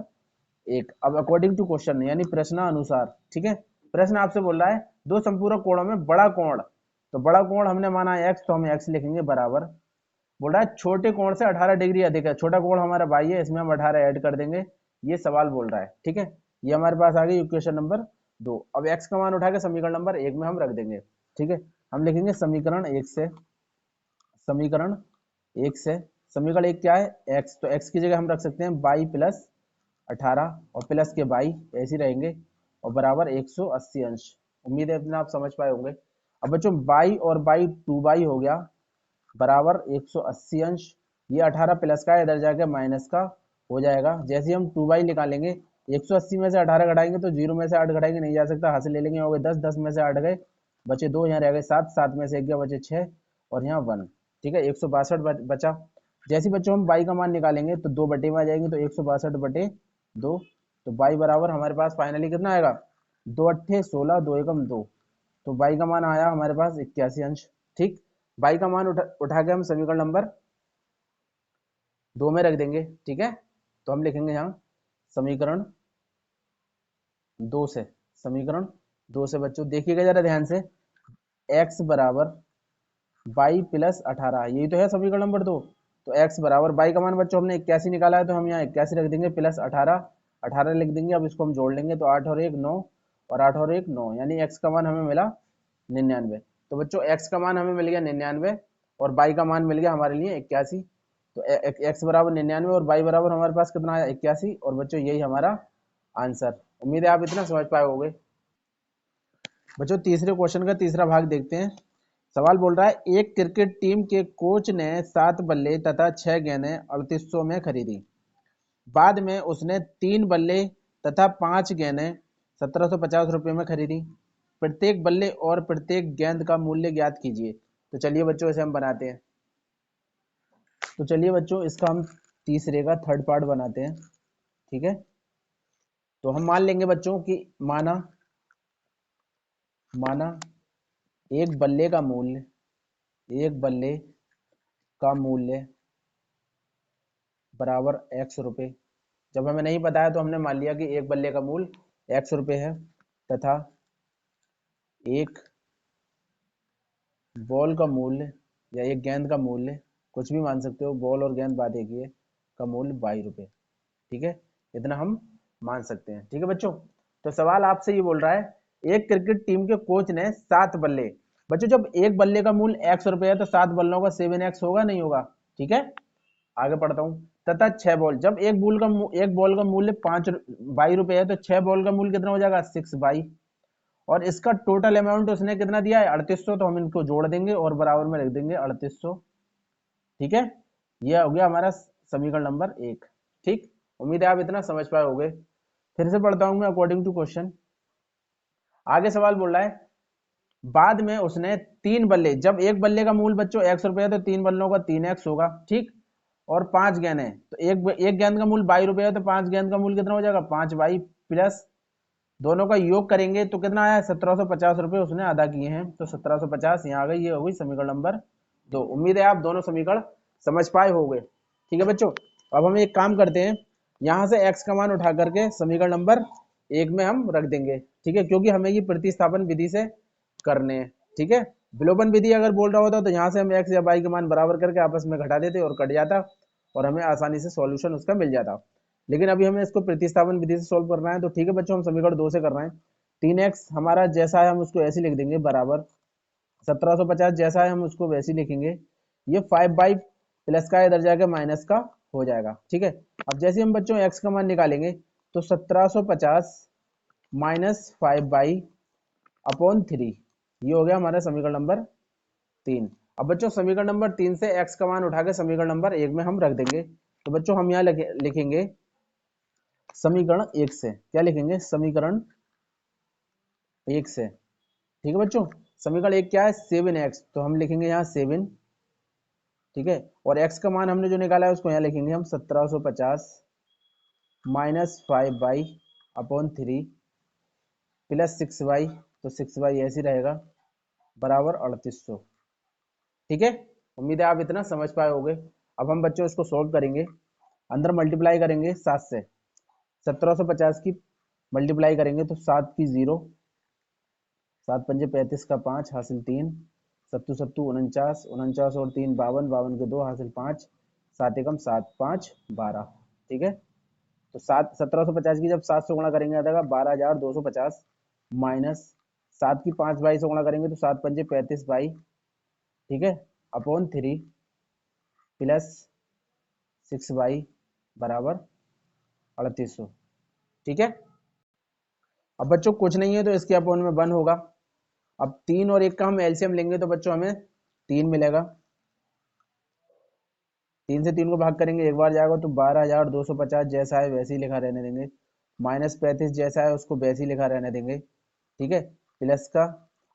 1। अब अकॉर्डिंग टू क्वेश्चन यानी प्रश्नानुसार, ठीक है, प्रश्न आपसे बोल रहा है दो संपूरक कोणों में बड़ा कोण, तो बड़ा कोण हमने माना x, तो हम x लिखेंगे बराबर, बोल रहा है छोटे कोण से 18 डिग्री अधिक है। छोटा कोण हमारा y है, इसमें हम 18 ऐड कर देंगे, ये सवाल बोल रहा है। ठीक है, ये हमारे पास आ गई इक्वेशन नंबर 2। अब x का मान उठा के समीकरण नंबर 1 में हम रख देंगे। ठीक है, हम लिखेंगे समीकरण 1 से, समीकरण 1 से, समीकरण 1 क्या है x, तो x की जगह हम रख सकते हैं y प्लस 18 और प्लस के y ऐसे ही रहेंगे, और बराबर 180 अंश। उम्मीद है इतना आप समझ पाए होंगे। अब बच्चों y और y 2y हो गया बराबर 180 अंश। ये 18 प्लस का इधर जाके माइनस का हो जाएगा। जैसे ही हम 2y निकालेंगे 180 में से 18 घटाएंगे तो 0 में से 8 घटाएंगे नहीं जा सकता, हाथ से ले लेंगे, हो गए 10, 10 में से 8 गए बचे 2, यहाँ रह गए 7, 7 में से 1 गया बचे 6, और यहाँ 1। ठीक है, 162 बचा। जैसे बच्चों हम y का मान निकालेंगे तो 2 बटे में आ जाएंगे, तो 162 बटे 2, तो y बराबर हमारे पास फाइनली कितना आएगा 2 अट्ठे 16, 2 एकम 2, तो y का मान आया हमारे पास 81 अंश। ठीक, y का मान उठा के हम समीकरण नंबर 2 में रख देंगे। ठीक है, तो हम लिखेंगे यहाँ समीकरण 2 से, समीकरण 2 से बच्चों देखिएगा जरा ध्यान से, x बराबर y प्लस 18, यही तो है समीकरण नंबर 2। तो x बराबर y का मान बच्चों हमने 81 निकाला है, तो हम यहाँ 81 रख देंगे प्लस 18, 18 लिख देंगे। अब इसको हम जोड़ लेंगे तो 8 और 1 9, और 8 और 1 9, यानी x का मान हमें मिला 99। तो बच्चों x का मान हमें मिल गया 99 और y का मान मिल गया हमारे लिए 81। तो x बराबर 99 और y बराबर हमारे पास कितना आया 81, और बच्चों यही हमारा आंसर। उम्मीद है आप इतना समझ पाए होंगे। बच्चों तीसरे क्वेश्चन का तीसरा भाग देखते हैं। सवाल बोल रहा है एक क्रिकेट टीम के कोच ने 7 बल्ले तथा 6 गेंदें 3800 में खरीदी। बाद में उसने 3 बल्ले तथा 5 गेंदें 1750 रुपये में खरीदी। प्रत्येक बल्ले और प्रत्येक गेंद का मूल्य ज्ञात कीजिए। तो चलिए बच्चों इसे हम बनाते हैं। तो चलिए बच्चों इसका हम तीसरे का थर्ड पार्ट बनाते हैं। ठीक है, तो हम मान लेंगे बच्चों कि माना माना एक बल्ले का मूल्य, एक बल्ले का मूल्य बराबर x रुपये। जब हमें नहीं पता है तो हमने मान लिया कि एक बल्ले का मूल्य x रुपये है, तथा एक बॉल का मूल्य या एक गेंद का मूल्य, कुछ भी मान सकते हो, बॉल और गेंद बात एक ही है, का मूल्य 22 रुपये। ठीक है, इतना हम मान सकते हैं। ठीक है बच्चों, तो सवाल आपसे ये बोल रहा है एक क्रिकेट टीम के कोच ने 7 बल्ले, बच्चों जब एक बल्ले का मूल्य x रुपये है तो 7 बल्लों का 7x होगा नहीं होगा। ठीक है, आगे पढ़ता हूं, तथा 6 बॉल, जब एक बॉल का मूल्य 22 रुपये है तो 6 बॉल का मूल्य कितना हो जाएगा 6 बाई, और इसका टोटल अमाउंट उसने कितना दिया है 3800, तो हम इनको जोड़ देंगे और बराबर में लिख देंगे 3800। ठीक है, यह हो गया हमारा समीकरण नंबर 1। ठीक, उम्मीद है आप इतना समझ पाए होंगे। फिर से पढ़ता हूं मैं अकॉर्डिंग टू क्वेश्चन। आगे सवाल बोल रहा है, बाद में उसने 3 बल्ले, जब एक बल्ले का मूल बच्चों ₹100 है तो 3 बल्लों का 3x होगा। ठीक, और 5 गेंद है तो एक गेंद का मूल ₹22 है तो 5 गेंद का मूल कितना हो जाएगा 5y, प्लस दोनों का योग करेंगे तो कितना आया 1750 रुपए उसने अदा किए हैं। तो 1750 यहाँ आ गई, ये हो गई समीकरण नंबर 2। उम्मीद है आप दोनों समीकरण समझ पाए होंगे। ठीक है बच्चों, अब हम एक काम करते हैं, यहाँ से x का मान उठा करके समीकरण नंबर 1 में हम रख देंगे। ठीक है, क्योंकि हमें ये प्रतिस्थापन विधि से करने हैं। ठीक है, विलोपन विधि अगर बोल रहा होता तो यहाँ से हम x या y के मान बराबर करके आपस में घटा देते और कट जाता और हमें आसानी से सॉल्यूशन उसका मिल जाता। लेकिन अभी हमें इसको प्रतिस्थापन विधि से सोल्व करना है। तो ठीक है बच्चों, हम समीकरण 2 से कर रहे हैं। 3x हमारा जैसा है हम उसको ऐसे लिख देंगे, बराबर 1750 जैसा है हम उसको वैसे लिखेंगे। ये 5 प्लस का इधर जाके माइनस का हो जाएगा। ठीक है, अब जैसे हम बच्चों x का मान निकालेंगे तो 1750 माइनस 5/3, ये हो गया हमारा समीकरण नंबर 3। अब बच्चों समीकरण नंबर 3 से x का मान उठा के समीकरण नंबर 1 में हम रख देंगे। तो बच्चों हम यहाँ लिखेंगे समीकरण 1 से, क्या लिखेंगे समीकरण 1 से। ठीक है बच्चों, समीकरण 1 क्या है 7x, तो हम लिखेंगे यहाँ 7। ठीक है, और x का मान हमने जो निकाला है उसको यहाँ लिखेंगे हम 1750 माइनस 5/3 प्लस 6y, तो 6y ऐसे रहेगा बराबर 3800। ठीक है, उम्मीद है आप इतना समझ पाए होंगे। अब हम बच्चों इसको सोल्व करेंगे, अंदर मल्टीप्लाई करेंगे 7 से। 1750 की मल्टीप्लाई करेंगे तो 7 की 0, 7 पंजे 35 का 5 हासिल 3, सत्तू सत्तू 49, 49 और 3 52, 52 के 2 हासिल 5, 7 एकम 7, 5 12। ठीक है, तो 1750 की जब 7 से गुणा करेंगे आ जाएगा 12250, माइनस 7 की 5 बाई से गुणा करेंगे तो 7 पंजे 35 बाई, ठीक है, अपॉन 3 प्लस 6y बराबर 3800। ठीक है, अब बच्चों कुछ नहीं है तो इसके अपॉन में 1 होगा। अब 3 और 1 का हम एलसीएम लेंगे तो बच्चों हमें 3 मिलेगा। 3 से 3 को भाग करेंगे एक बार जाएगा तो 12250 जैसा है वैसे ही लिखा रहने देंगे, माइनस 35 जैसा है उसको वैसे ही लिखा रहने देंगे। ठीक है, प्लस का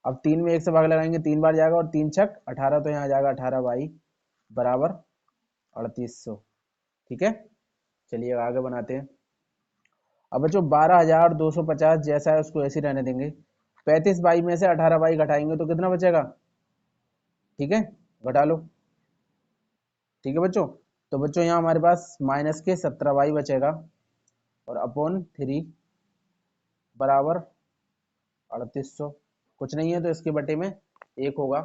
अब 3 में 1 से भाग लगाएंगे 3 बार जाएगा और 3 छक 18, तो यहाँ जाएगा 18y बराबर 3800। ठीक है, चलिए आगे बनाते हैं। अब बच्चों 12250 जैसा है उसको ऐसे रहने देंगे। 35y में से 18y घटाएंगे तो कितना बचेगा, ठीक है घटा लो। ठीक है बच्चों, तो बच्चों यहाँ हमारे पास माइनस के 17y बचेगा और अपॉन 3 बराबर 3800। कुछ नहीं है तो इसके बटे में 1 होगा,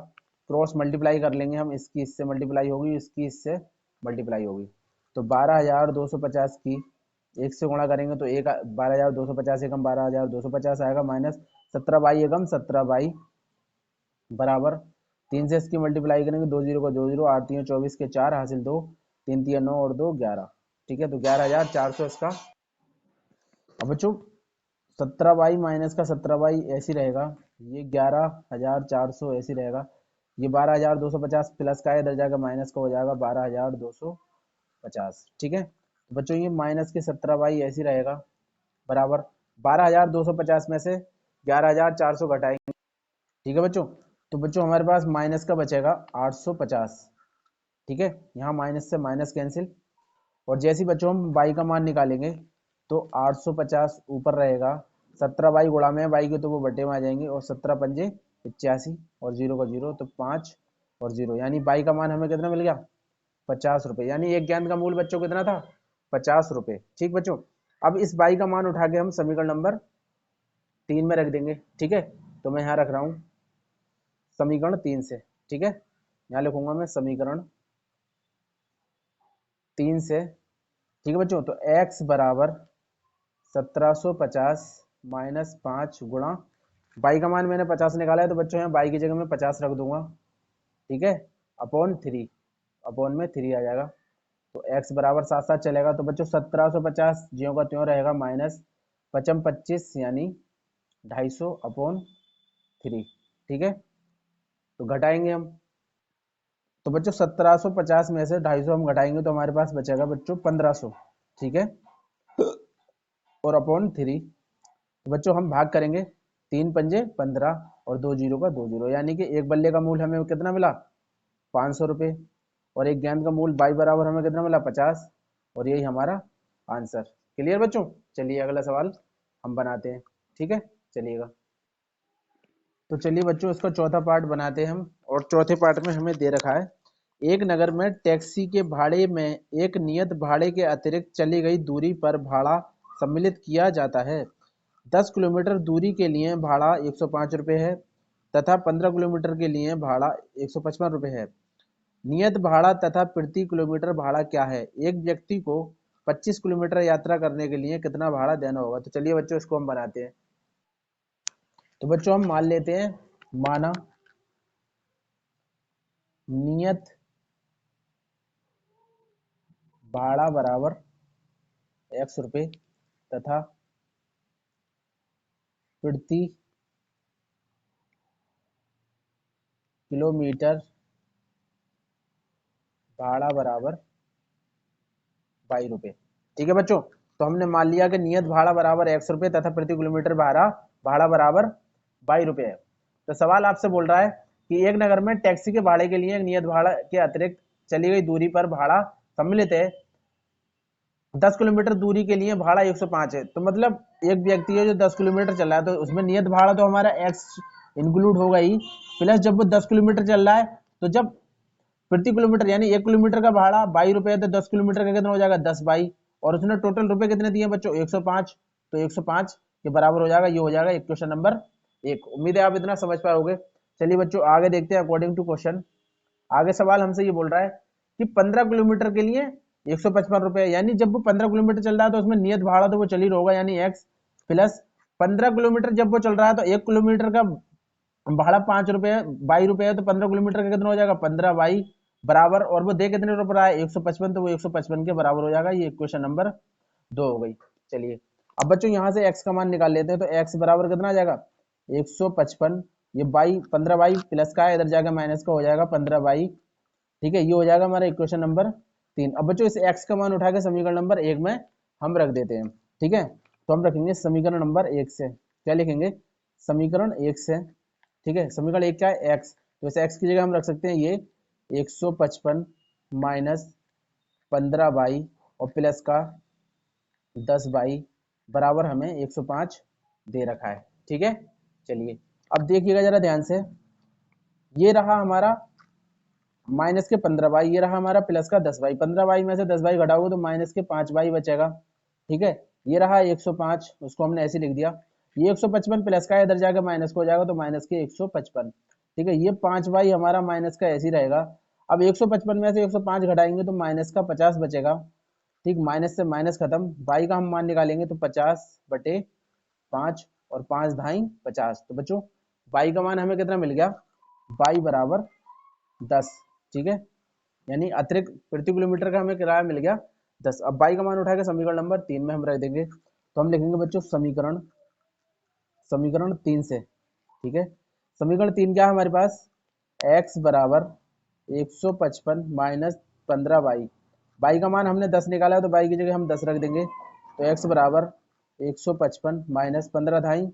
क्रॉस मल्टीप्लाई कर लेंगे हम, इसकी इससे मल्टीप्लाई होगी, इसकी इससे मल्टीप्लाई होगी। तो 12250 की 1 से गुणा करेंगे तो 12250 एकम 12250 आएगा, माइनस 17 एकम 17 बराबर 3 से इसकी मल्टीप्लाई करेंगे, 2 जीरो का 2 जीरो, 8 3 24 के 4 हासिल 2, 3 3 9 और 2 11। ठीक है, तो 11400 इसका। अब बच्चों 17 माइनस का 17 ऐसी रहेगा, ये 11400 ऐसी रहेगा, ये 12250 प्लस का है, इधर जाकर माइनस का हो जाएगा 12250। ठीक है, तो बच्चों ये माइनस के 17 ऐसी रहेगा बराबर 12250 में से 11400 घटाएंगे। ठीक है बच्चों, तो बच्चों हमारे पास माइनस का बचेगा 850। ठीक है, यहाँ माइनस से माइनस कैंसिल, और जैसे ही बच्चों हम y का मान निकालेंगे तो 850 ऊपर रहेगा, 17 गुणा में y के तो वो बटे में आ जाएंगे, और 17 पंजे 85 और 0 का 0, तो 5 और 0, यानी y का मान हमें कितना मिल गया 50 रुपये, यानी एक गेंद का मूल बच्चों कितना था 50 रुपये। ठीक बच्चों, अब इस y का मान उठा के हम समीकरण नंबर 3 में रख देंगे। ठीक है, तो मैं यहाँ रख रहा हूँ समीकरण 3 से। ठीक है, यहाँ लिखूंगा मैं समीकरण 3 से। ठीक है बच्चों, तो x बराबर 1750 माइनस 5 गुणा y का मान मैंने 50 निकाला है तो बच्चों यहाँ y की जगह में 50 रख दूंगा। ठीक है, अपॉन 3, अपॉन में 3 आ जाएगा, तो x बराबर साथ साथ चलेगा, तो बच्चों 1750 ज्यों का त्यों रहेगा, माइनस 55 25 यानी 250 अपॉन 3। ठीक है, तो घटाएंगे हम। तो बच्चों 1750 में से 250 हम घटाएंगे तो हमारे पास बचेगा बच्चों 1500। ठीक है, और अपॉन 3। तो बच्चों हम भाग करेंगे, 3 पंजे 15 और 2 जीरो का 2 जीरो, यानी कि एक बल्ले का मूल हमें कितना मिला, 500 रुपये। और एक गेंद का मूल बाई बराबर हमें कितना मिला, 50। और यही हमारा आंसर। क्लियर बच्चों? चलिए अगला सवाल हम बनाते हैं। ठीक है, चलिएगा। तो चलिए बच्चों इसका चौथा पार्ट बनाते हैं हम। और चौथे पार्ट में हमें दे रखा है, एक नगर में टैक्सी के भाड़े में एक नियत भाड़े के अतिरिक्त चली गई दूरी पर भाड़ा सम्मिलित किया जाता है। 10 किलोमीटर दूरी के लिए भाड़ा 105 रुपये है तथा 15 किलोमीटर के लिए भाड़ा 155 रुपये है। नियत भाड़ा तथा प्रति किलोमीटर भाड़ा क्या है? एक व्यक्ति को 25 किलोमीटर यात्रा करने के लिए कितना भाड़ा देना होगा? तो चलिए बच्चों इसको हम बनाते हैं। तो बच्चों हम मान लेते हैं, माना नियत भाड़ा बराबर 100 रुपये तथा प्रति किलोमीटर भाड़ा बराबर 22 रुपये। ठीक है बच्चों, तो हमने मान लिया कि नियत भाड़ा बराबर 100 रुपये तथा प्रति किलोमीटर भाड़ा भाड़ा बराबर 22 रुपये है। तो सवाल आपसे बोल रहा है कि एक नगर में टैक्सी के भाड़े के लिए एक नियत भाड़ा के अतिरिक्त चली गई दूरी पर भाड़ा सम्मिलित है। 10 किलोमीटर दूरी के लिए भाड़ा 105 है। तो मतलब एक व्यक्ति है जो 10 किलोमीटर चल रहा है, तो उसमें नियत भाड़ा तो हमारा एक्स इंक्लूड होगा ही, प्लस जब वो 10 किलोमीटर चल रहा है तो जब प्रति किलोमीटर यानी 1 किलोमीटर का भाड़ा 22 रुपये है, तो 10 किलोमीटर का कितना हो जाएगा, 10 बाई। और उसने टोटल रुपए कितने दिए बच्चों, 105। तो 105 के बराबर हो जाएगा, ये हो जाएगा क्वेश्चन नंबर 1। उम्मीद है आप इतना समझ पाओगे। चलिए बच्चों आगे देखते हैं अकॉर्डिंग टू क्वेश्चन। आगे सवाल हमसे ये बोल रहा है कि 15 किलोमीटर के लिए 155 रुपए, यानी जब वो 15 किलोमीटर चल रहा है तो उसमें नियत भाड़ा तो वो चल ही होगा, यानी एक्स प्लस 15 किलोमीटर जब वो चल रहा है तो 1 किलोमीटर का भाड़ा 5 रुपए 22 रुपए है, तो 15 किलोमीटर का कितना हो जाएगा, 15 बाई बराबर। और वो दे कितने रुपए रहा है, 155, तो वो 155 के बराबर हो जाएगा। ये क्वेश्चन नंबर 2 हो गई। चलिए अब बच्चों यहाँ से x का मान निकाल लेते हैं। तो x बराबर कितना आ जाएगा, 155। ये बाई 15 बाई प्लस का है, इधर जाएगा माइनस का हो जाएगा 15 बाई। ठीक है, ये हो जाएगा हमारा इक्वेशन नंबर 3। अब बच्चों इस x का मान उठा के समीकरण नंबर 1 में हम रख देते हैं। ठीक है, तो हम रखेंगे समीकरण नंबर 1 से, क्या लिखेंगे, समीकरण 1 से। ठीक है, समीकरण 1 क्या है, x। तो इस x की जगह हम रख सकते हैं ये 155 माइनस 15 बाई और प्लस का 10 बाई बराबर हमें 105 दे रखा है। ठीक है, चलिए अब देखिएगा जरा ध्यान से, ये रहा हमारा माइनस के 15 बाई, ये रहा हमारा प्लस का 10 बाई। 15 बाई में से 10 बाई घटाओगे तो माइनस के 5 बाई बचेगा। ठीक है, ये रहा 105, उसको हमने ऐसे लिख दिया। ये 155 प्लस का इधर जाकर माइनस को हो जाएगा, तो माइनस के 155। ठीक है, ये 5 बाई हमारा माइनस का ऐसे ही रहेगा। अब 155 में से 105 घटाएंगे तो माइनस का 50 बचेगा। ठीक, माइनस से माइनस खत्म, बाई का हम मान निकालेंगे तो 50/5 और 5 धाई 50। तो बच्चों बाई का मान हमें कितना मिल गया, बाई बराबर 10। ठीक है, यानी अतिरिक्त प्रति किलोमीटर का हमें किराया मिल गया 10। अब बाई का मान उठा के समीकरण नंबर 3 में हम रख देंगे। तो हम लिखेंगे बच्चों समीकरण समीकरण 3 से। ठीक है, समीकरण 3 क्या है हमारे पास, x बराबर 155 माइनस 15 बाई। बाई का मान हमने 10 निकाला है तो बाई की जगह हम 10 रख देंगे। तो x बराबर 155 माइनस 15 धाई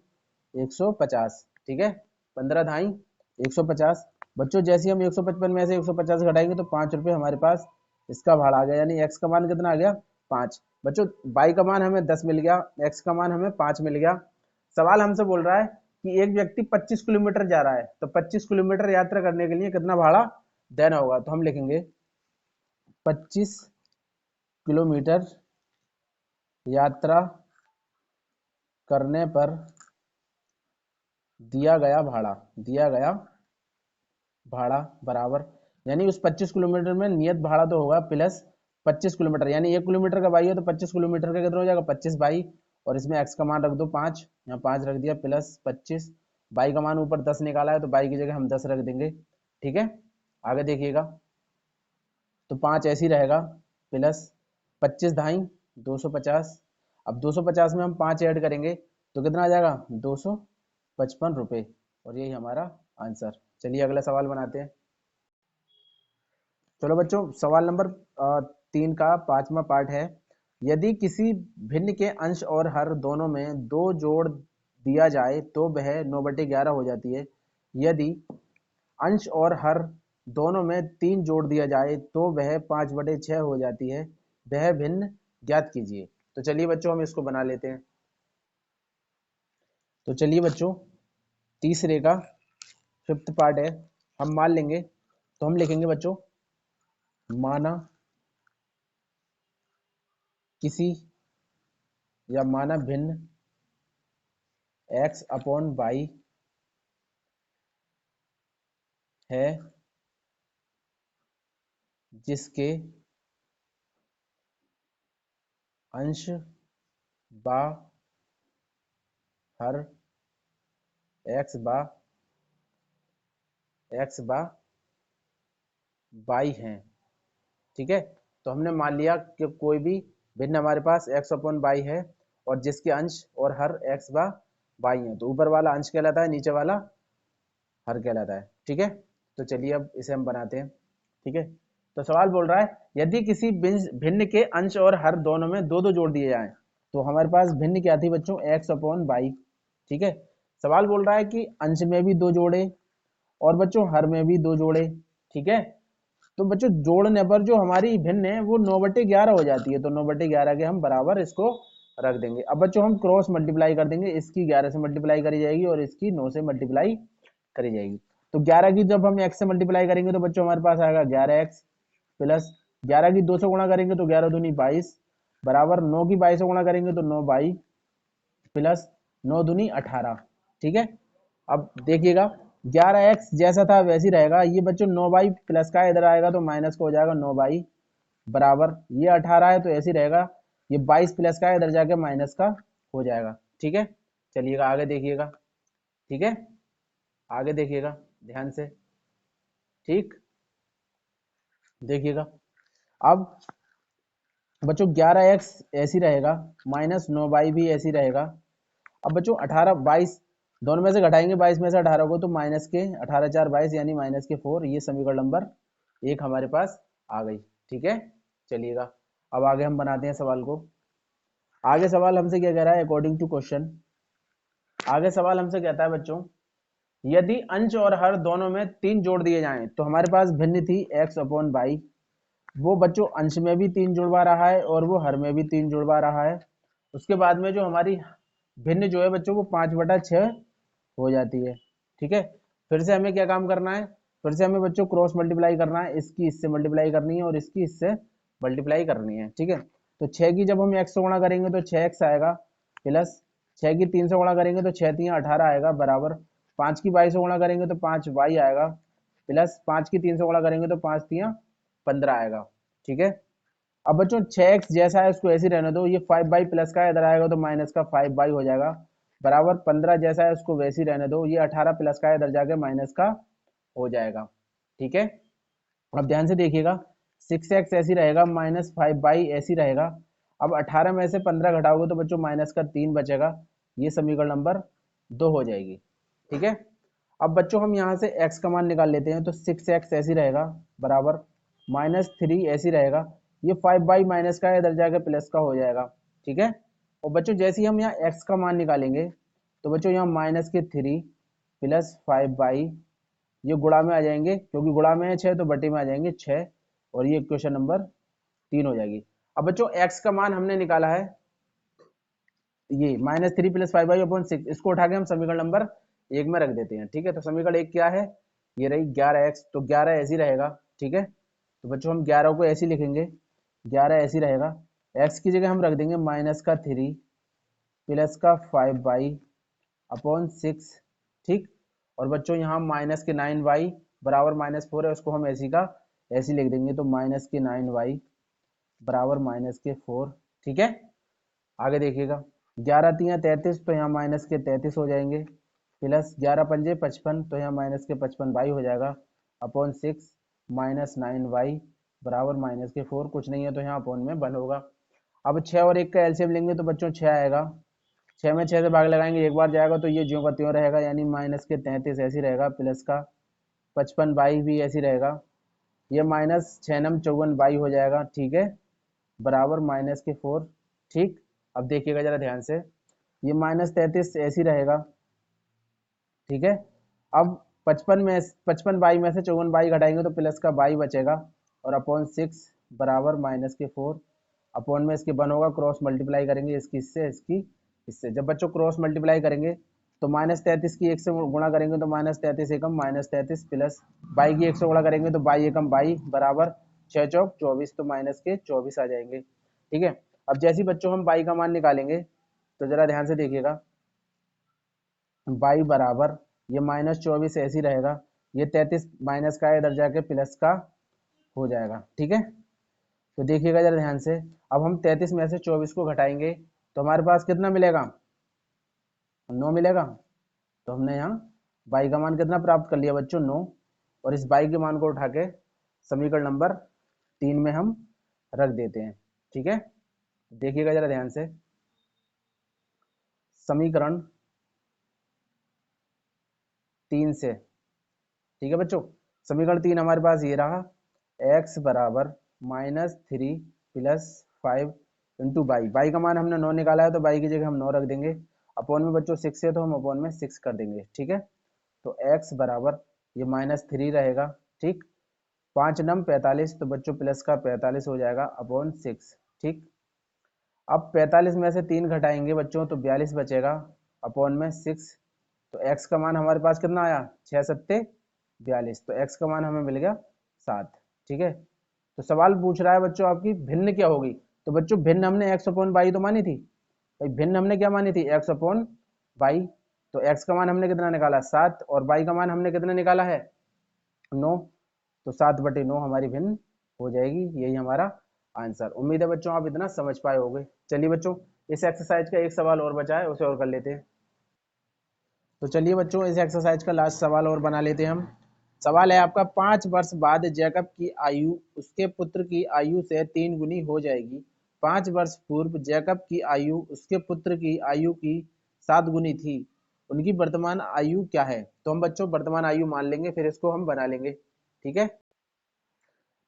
150। ठीक है, 15 धाई 150। बच्चों जैसे हम 155 में से 150 घटाएंगे तो 5 रुपये हमारे पास इसका भाड़ा आ गया, यानी x का मान कितना आ गया, 5। बच्चों बाई का मान हमें 10 मिल गया, x का मान हमें 5 मिल गया। सवाल हमसे बोल रहा है कि एक व्यक्ति 25 किलोमीटर जा रहा है, तो 25 किलोमीटर यात्रा करने के लिए कितना भाड़ा देना होगा? तो हम लिखेंगे 25 किलोमीटर यात्रा करने पर दिया गया भाड़ा बराबर, यानी उस 25 किलोमीटर में नियत भाड़ा तो होगा प्लस 25 किलोमीटर, यानी 1 किलोमीटर का बाई है तो 25 किलोमीटर का कितना हो जाएगा, 25 बाई। और इसमें x का मान रख दो 5, यहाँ 5 रख दिया प्लस 25। बाई का मान ऊपर 10 निकाला है तो बाई की जगह हम 10 रख देंगे। ठीक है, आगे देखिएगा, तो 5 ऐसे ही रहेगा प्लस 25 धाई 250। अब 250 में हम 5 ऐड करेंगे तो कितना आ जाएगा, 255 रुपये। और यही हमारा आंसर। चलिए अगला सवाल बनाते हैं। चलो बच्चों, सवाल नंबर 3 का 5वां पार्ट है। यदि किसी भिन्न के अंश और हर दोनों में 2 जोड़ दिया जाए तो वह 9/11 हो जाती है। यदि अंश और हर दोनों में 3 जोड़ दिया जाए तो वह 5/6 हो जाती है। वह भिन्न ज्ञात कीजिए। तो चलिए बच्चों हम इसको बना लेते हैं। तो चलिए बच्चों, तीसरे का 5th पार्ट है, हम मान लेंगे। तो हम लिखेंगे बच्चों, माना किसी या माना भिन्न x/y है जिसके अंश बा हर x बा y हैं। ठीक है, तो हमने मान लिया कि कोई भी भिन्न हमारे पास x/y है और जिसके अंश और हर x बा y है। तो ऊपर वाला अंश कहलाता है, नीचे वाला हर कहलाता है। ठीक है, तो चलिए अब इसे हम बनाते हैं। ठीक है, तो सवाल बोल रहा है यदि किसी भिन्न के अंश और हर दोनों में 2 जोड़ दिए जाएं। तो हमारे पास भिन्न क्या थी बच्चों, x/y। ठीक है, सवाल बोल रहा है कि अंश में भी 2 जोड़े और बच्चों हर में भी 2 जोड़े। ठीक है, तो बच्चों जोड़ने पर जो हमारी भिन्न है वो 9/11 हो जाती है। तो 9/11 के हम बराबर इसको रख देंगे। अब बच्चों हम क्रॉस मल्टीप्लाई कर देंगे, इसकी 11 से मल्टीप्लाई करी जाएगी और इसकी 9 से मल्टीप्लाई करी जाएगी। तो 11 की जब हम x से मल्टीप्लाई करेंगे तो बच्चों हमारे पास आएगा 11x प्लस 11 की 2 से गुणा करेंगे तो 11 दूनी 22 बराबर 9 की 22 से गुणा करेंगे तो 9 प्लस 9 दूनी 18। ठीक है, अब देखिएगा 11x जैसा था वैसे ही रहेगा। ये बच्चों 9 प्लस का इधर आएगा तो माइनस का हो जाएगा 9 बराबर ये 18 है तो ऐसे ही रहेगा। ये 22 प्लस का इधर जाके माइनस का हो जाएगा। ठीक है, चलिएगा आगे देखिएगा। ठीक है, आगे देखिएगा ध्यान से। ठीक, देखिएगा अब बच्चों 11x ऐसी रहेगा माइनस 9 भी ऐसी रहेगा। अब बच्चों 18 22 दोनों में से घटाएंगे, 22 में से 18 को तो माइनस के 18 4 22 यानी माइनस के 4। ये समीकरण नंबर 1 हमारे पास आ गई। ठीक है, चलिएगा अब आगे हम बनाते हैं सवाल को। आगे सवाल हमसे क्या कह रहा है, अकॉर्डिंग टू क्वेश्चन आगे सवाल हमसे कहता है बच्चों, यदि अंश और हर दोनों में 3 जोड़ दिए जाएं। तो हमारे पास भिन्न थी x/y, वो बच्चों अंश में भी 3 जुड़वा रहा है और वो हर में भी 3 जुड़वा रहा है। उसके बाद में जो हमारी भिन्न जो है बच्चों वो 5/6 हो जाती है। ठीक है, फिर से हमें क्या काम करना है, फिर से हमें बच्चों क्रॉस मल्टीप्लाई करना है। इसकी इससे मल्टीप्लाई करनी है और इसकी इससे मल्टीप्लाई करनी है। ठीक है, तो 6 की जब हम x से गुणा करेंगे तो 6x आएगा प्लस 6 की 3 से गुणा करेंगे तो 6 3 18 आएगा बराबर 5 की 22 से गुणा करेंगे तो 5y आएगा प्लस 5 की 3 से गुणा करेंगे तो 5 3 15 आएगा। ठीक है, अब बच्चों 6x जैसा है उसको ऐसे ही रहने दो। ये 5y प्लस का इधर आएगा तो माइनस का 5y हो जाएगा बराबर 15 जैसा है उसको वैसे ही रहने दो। ये 18 प्लस का इधर जाके माइनस का हो जाएगा। ठीक है, अब ध्यान से देखिएगा 6x ऐसी रहेगा माइनस 5y ऐसी रहेगा। अब 18 में से 15 घटाओगे तो बच्चों माइनस का 3 बचेगा। ये समीकरण नंबर 2 हो जाएगी। ठीक है, अब बच्चों हम यहाँ से x का मान निकाल लेते हैं। तो 6x ऐसी रहेगा बराबर -3 ऐसी रहेगा। ये 5y माइनस का इधर जाके प्लस का हो जाएगा। ठीक है, और बच्चों जैसे ही हम यहाँ x का मान निकालेंगे तो बच्चों यहाँ -3 प्लस 5y ये गुणा में आ जाएंगे, क्योंकि गुणा में है 6 तो बटे में आ जाएंगे 6 और ये इक्वेशन नंबर 3 हो जाएगी। अब बच्चों x का मान हमने निकाला है ये -3 प्लस 5y/6। इसको उठा के हम समीकरण नंबर 1 में रख देते हैं। ठीक है, तो समीकरण 1 क्या है, ये रही 11x। तो 11 ऐसी रहेगा। ठीक है, तो बच्चों हम 11 को ऐसे लिखेंगे, 11 ऐसी रहेगा। x की जगह हम रख देंगे -3 प्लस का 5y/6। ठीक, और बच्चों यहाँ माइनस के 9y बराबर -4 है, उसको हम ऐसी का ऐसी लिख देंगे। तो -9y बराबर -4। ठीक है, आगे देखिएगा 11 3 33 तो यहाँ -33 हो जाएंगे प्लस 11 पंजे 55 तो यहाँ -55y हो जाएगा अपॉन 6 -9y बराबर -4। कुछ नहीं है तो यहाँ अपॉन में 1 होगा। अब 6 और 1 का एलसीएम लेंगे तो बच्चों 6 आएगा 6 में 6 से भाग लगाएंगे, एक बार जाएगा तो ये ज्यों का त्यों रहेगा, यानी माइनस के 33 ऐसी रहेगा, प्लस का 55 भी ऐसी रहेगा, ये माइनस 6 नम 54 हो जाएगा, ठीक है, बराबर माइनस के 4। ठीक, अब देखिएगा जरा ध्यान से, ये -33 ऐसी रहेगा, ठीक है। अब 55 में से 54 घटाएंगे तो प्लस का 22 बचेगा, और अपॉन 6 बराबर माइनस के 4, अपॉन में इसके 1 होगा, क्रॉस मल्टीप्लाई करेंगे इसकी इससे, इसकी इससे। जब बच्चों क्रॉस मल्टीप्लाई करेंगे तो -33 की 1 से गुणा करेंगे तो -33 एकम -33 प्लस 22 की 1 से गुणा करेंगे तो 22 एकम 22 बराबर 6 चौक 24, तो माइनस के 24 आ जाएंगे, ठीक है। अब जैसे ही बच्चों हम 22 का मान निकालेंगे तो जरा ध्यान से देखिएगा, 22 बराबर ये -24 ऐसी रहेगा, ये 33 माइनस का है, इधर जाके प्लस का हो जाएगा, ठीक है। तो देखिएगा जरा ध्यान से, अब हम 33 में से 24 को घटाएंगे तो हमारे पास कितना मिलेगा, 9 मिलेगा। तो हमने यहाँ 22 का मान कितना प्राप्त कर लिया बच्चों, 9, और इस 22 के मान को उठा के समीकरण नंबर 3 में हम रख देते हैं, ठीक है। देखिएगा जरा ध्यान से, समीकरण 3 से, ठीक है बच्चों, समीकरण 3 हमारे पास ये रहा, x बराबर -3 प्लस 5 इंटू बाई, बाई का मान हमने 9 निकाला है तो बाई की जगह हम 9 रख देंगे, अपॉन में बच्चों 6 है तो हम अपॉन में 6 कर देंगे, ठीक है। तो x बराबर ये -3 रहेगा, ठीक, 5 नम 45, तो बच्चों प्लस का 45 हो जाएगा अपॉन 6, ठीक। अब 45 में से 3 घटाएंगे बच्चों तो 42 बचेगा, अपॉन में 6, तो x का मान हमारे पास कितना आया, 6 सत्ते 42, तो x का मान हमें मिल गया 7, ठीक है। तो सवाल पूछ रहा है बच्चों आपकी भिन्न क्या होगी, तो बच्चों भिन्न हमने x अपॉन बाई तो मानी थी, भाई भिन्न हमने क्या मानी थी, x अपॉन बाई, तो x का मान हमने कितना निकाला 7, और बाई का मान हमने कितना निकाला है 9, तो 7/9 हमारी भिन्न हो जाएगी, यही हमारा आंसर। उम्मीद है बच्चों आप इतना समझ पाए होंगे। चलिए बच्चों, इस एक्सरसाइज का एक सवाल और बचा है, उसे और कर लेते हैं। तो चलिए बच्चों, इस एक्सरसाइज का लास्ट सवाल और बना लेते हैं हम। सवाल है आपका, 5 वर्ष बाद जैकब की आयु उसके पुत्र की आयु से 3 गुनी हो जाएगी। 5 वर्ष पूर्व जैकब की आयु उसके पुत्र की आयु की 7 गुनी थी। उनकी वर्तमान आयु क्या है? तो हम बच्चों वर्तमान आयु मान लेंगे, फिर इसको हम बना लेंगे, ठीक है।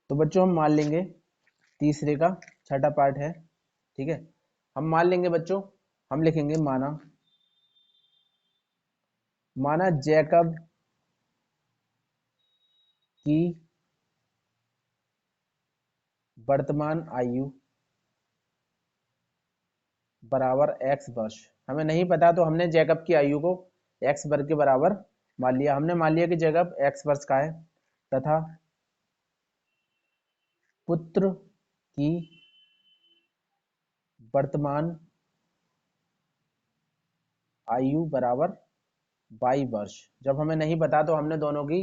तो बच्चों हम मान लेंगे, तीसरे का छठा पार्ट है, ठीक है। हम मान लेंगे बच्चों, हम लिखेंगे माना, माना जैकब की वर्तमान आयु बराबर x वर्ष। हमें नहीं पता तो हमने जैकब की आयु को x वर्ग के बराबर मान लिया, हमने मान लिया कि जैकब x वर्ष का है, तथा पुत्र की वर्तमान आयु बराबर 22 वर्ष। जब हमें नहीं पता तो हमने दोनों की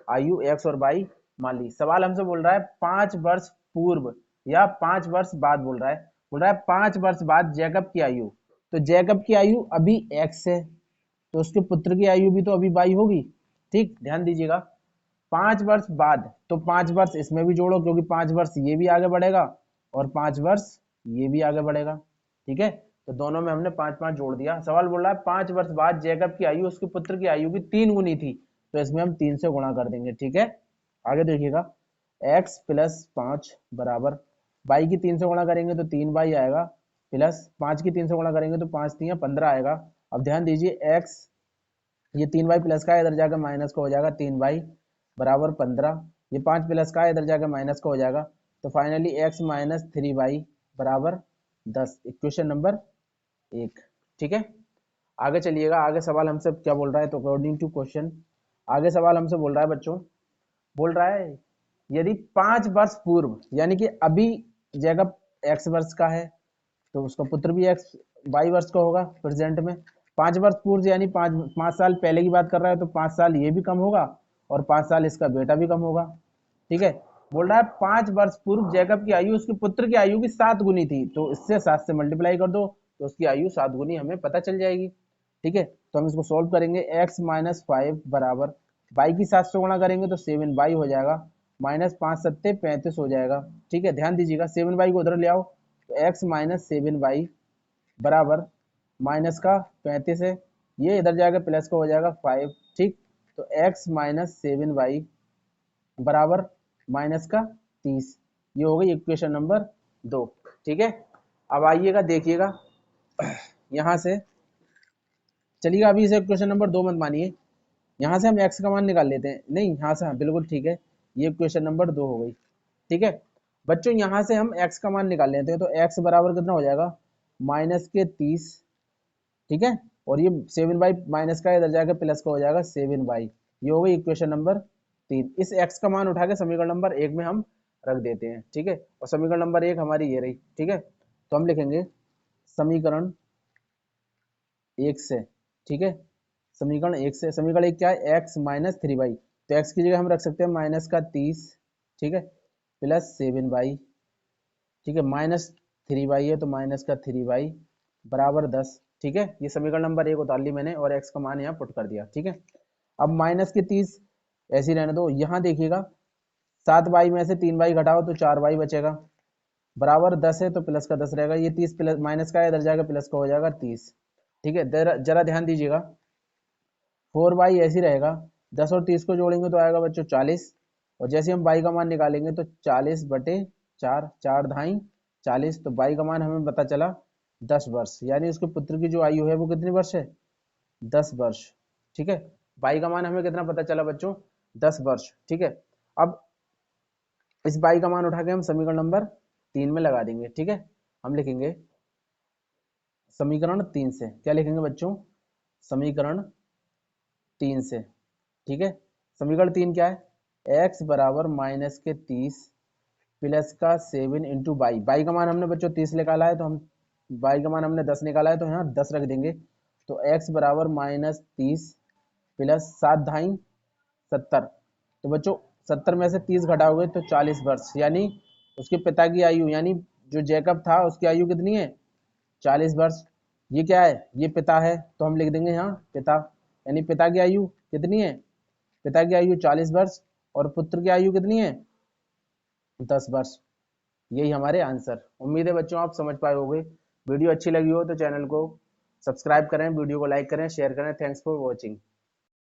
आयु x और y मान ली। सवाल हमसे बोल रहा है 5 वर्ष पूर्व या 5 वर्ष बाद, बोल रहा है 5 वर्ष बाद जैकब की आयु, तो जैकब की आयु अभी x है, तो उसके पुत्र की आयु भी तो अभी 22 होगी, ठीक, ध्यान दीजिएगा। 5 वर्ष बाद, तो 5 वर्ष इसमें भी जोड़ो, क्योंकि 5 वर्ष ये भी आगे बढ़ेगा और 5 वर्ष ये भी आगे बढ़ेगा, ठीक है। तो दोनों में हमने 5-5 जोड़ दिया। सवाल बोल रहा है 5 वर्ष बाद जैकब की आयु उसके पुत्र की आयु की 3 गुनी थी, तो इसमें हम 3 से गुणा कर देंगे, ठीक है। आगे देखिएगा, x प्लस 5 बराबर, बाई की 3 से गुणा करेंगे तो 3 बाई आएगा, प्लस 5 की 3 से गुणा करेंगे तो 5×3=15 आएगा। अब ध्यान दीजिए, x ये 3 बाई प्लस का है, इधर जाकर माइनस का हो जाएगा, 3 बाई बराबर 15, ये 5 प्लस का है, इधर जाकर माइनस का हो जाएगा, तो फाइनली x माइनस 3 बाई बराबर 10, इक्वेशन नंबर 1, ठीक है। आगे चलिएगा, आगे सवाल हमसे क्या बोल रहा है, तो अकॉर्डिंग टू क्वेश्चन आगे सवाल हमसे बोल रहा है बच्चों, बोल रहा है यदि 5 वर्ष पूर्व, यानी कि अभी जैकब x वर्ष का है तो उसका पुत्र भी x 22 वर्ष का होगा प्रेजेंट में। 5 वर्ष पूर्व यानी 5 साल पहले की बात कर रहा है, तो 5 साल ये भी कम होगा और 5 साल इसका बेटा भी कम होगा, ठीक है। बोल रहा है 5 वर्ष पूर्व जैकब की आयु उसके पुत्र की आयु की 7 गुनी थी, तो इससे 7 से मल्टीप्लाई कर दो तो उसकी आयु 7 गुनी हमें पता चल जाएगी, ठीक है। तो हम इसको सोल्व करेंगे, x माइनस 5 बराबर, बाई की 7 से गुणा करेंगे तो 7 बाई हो जाएगा, माइनस 5×7=35 हो जाएगा, ठीक है। ध्यान दीजिएगा 7 बाई को उधर ले आओ, तो x माइनस 7 बाई बराबर माइनस का 35 है, ये इधर जाएगा प्लस का हो जाएगा 5, ठीक। तो x माइनस 7y बराबर माइनस का 30, ये हो गई इक्वेशन नंबर 2, ठीक है। अब आइएगा देखिएगा यहाँ से, चलिएगा अभी इसे इक्वेशन नंबर 2 मत मानिए, यहाँ से हम x का मान निकाल लेते हैं, नहीं यहाँ से, हाँ बिल्कुल ठीक है, ये इक्वेशन नंबर 2 हो गई, ठीक है। बच्चों यहाँ से हम x का मान निकाल लेते हैं, तो x बराबर कितना हो जाएगा माइनस के 30, ठीक है। और ये 7 बाई माइनस का इधर जाकर प्लस का हो जाएगा 7 बाई, ये हो गई इक्वेशन नंबर 3। इस x का मान उठा के समीकरण नंबर 1 में हम रख देते हैं, ठीक है। और समीकरण नंबर 1 हमारी ये रही, ठीक है। तो हम लिखेंगे समीकरण 1 से, ठीक है, समीकरण 1 से, समीकरण 1 क्या है, x माइनस 3y, तो x की जगह हम रख सकते हैं माइनस का 30, ठीक है, प्लस 7y, ठीक है, माइनस 3y है तो माइनस का 3y बराबर 10, ठीक है। ये समीकरण नंबर 1 उतार ली मैंने और x का मान यहाँ पुट कर दिया, ठीक है। अब माइनस के 30 ऐसे ही रहने दो, यहाँ देखिएगा 7y में से 3y घटाओ तो 4y बचेगा, बराबर 10 है तो प्लस का 10 रहेगा, ये 30 प्लस माइनस का है इधर जाएगा प्लस का हो जाएगा 30, ठीक है। जरा ध्यान दीजिएगा, 4y ऐसे ही रहेगा, 10 और 30 को जोड़ेंगे तो आएगा बच्चों 40, और जैसे हम y का मान निकालेंगे तो 40/4, 4 धाई 40, तो y का मान हमें पता चला 10 वर्ष, यानी उसके पुत्र की जो आयु है वो कितनी वर्ष है, 10 वर्ष, ठीक है। y का मान हमें कितना पता चला बच्चों, 10 वर्ष, ठीक है। अब इस y का मान उठा के हम समीकरण नंबर 3 में लगा देंगे, ठीक है। हम लिखेंगे समीकरण 3 से, क्या लिखेंगे बच्चों, समीकरण 3 से, ठीक है। समीकरण 3 क्या है, x बराबर माइनस के 30 प्लस का 7 इंटू बाई, बाई का मान हमने बच्चों 30 निकाला है तो हम बाई का मान हमने 10 निकाला है तो यहाँ 10 रख देंगे, तो x बराबर माइनस 30 प्लस 7 धाई 70, तो बच्चों 70 में से 30 घटाओगे तो 40 वर्ष, यानी उसके पिता की आयु, यानी जो जैकब था उसकी आयु कितनी है, 40 वर्ष। ये क्या है, ये पिता है तो हम लिख देंगे यहाँ पिता, यानी पिता की आयु कितनी है, पिता की आयु 40 वर्ष और पुत्र की आयु कितनी है, 10 वर्ष। यही हमारे आंसर। उम्मीद है बच्चों आप समझ पाए होंगे। वीडियो अच्छी लगी हो तो चैनल को सब्सक्राइब करें, वीडियो को लाइक करें, शेयर करें। Thanks for watching.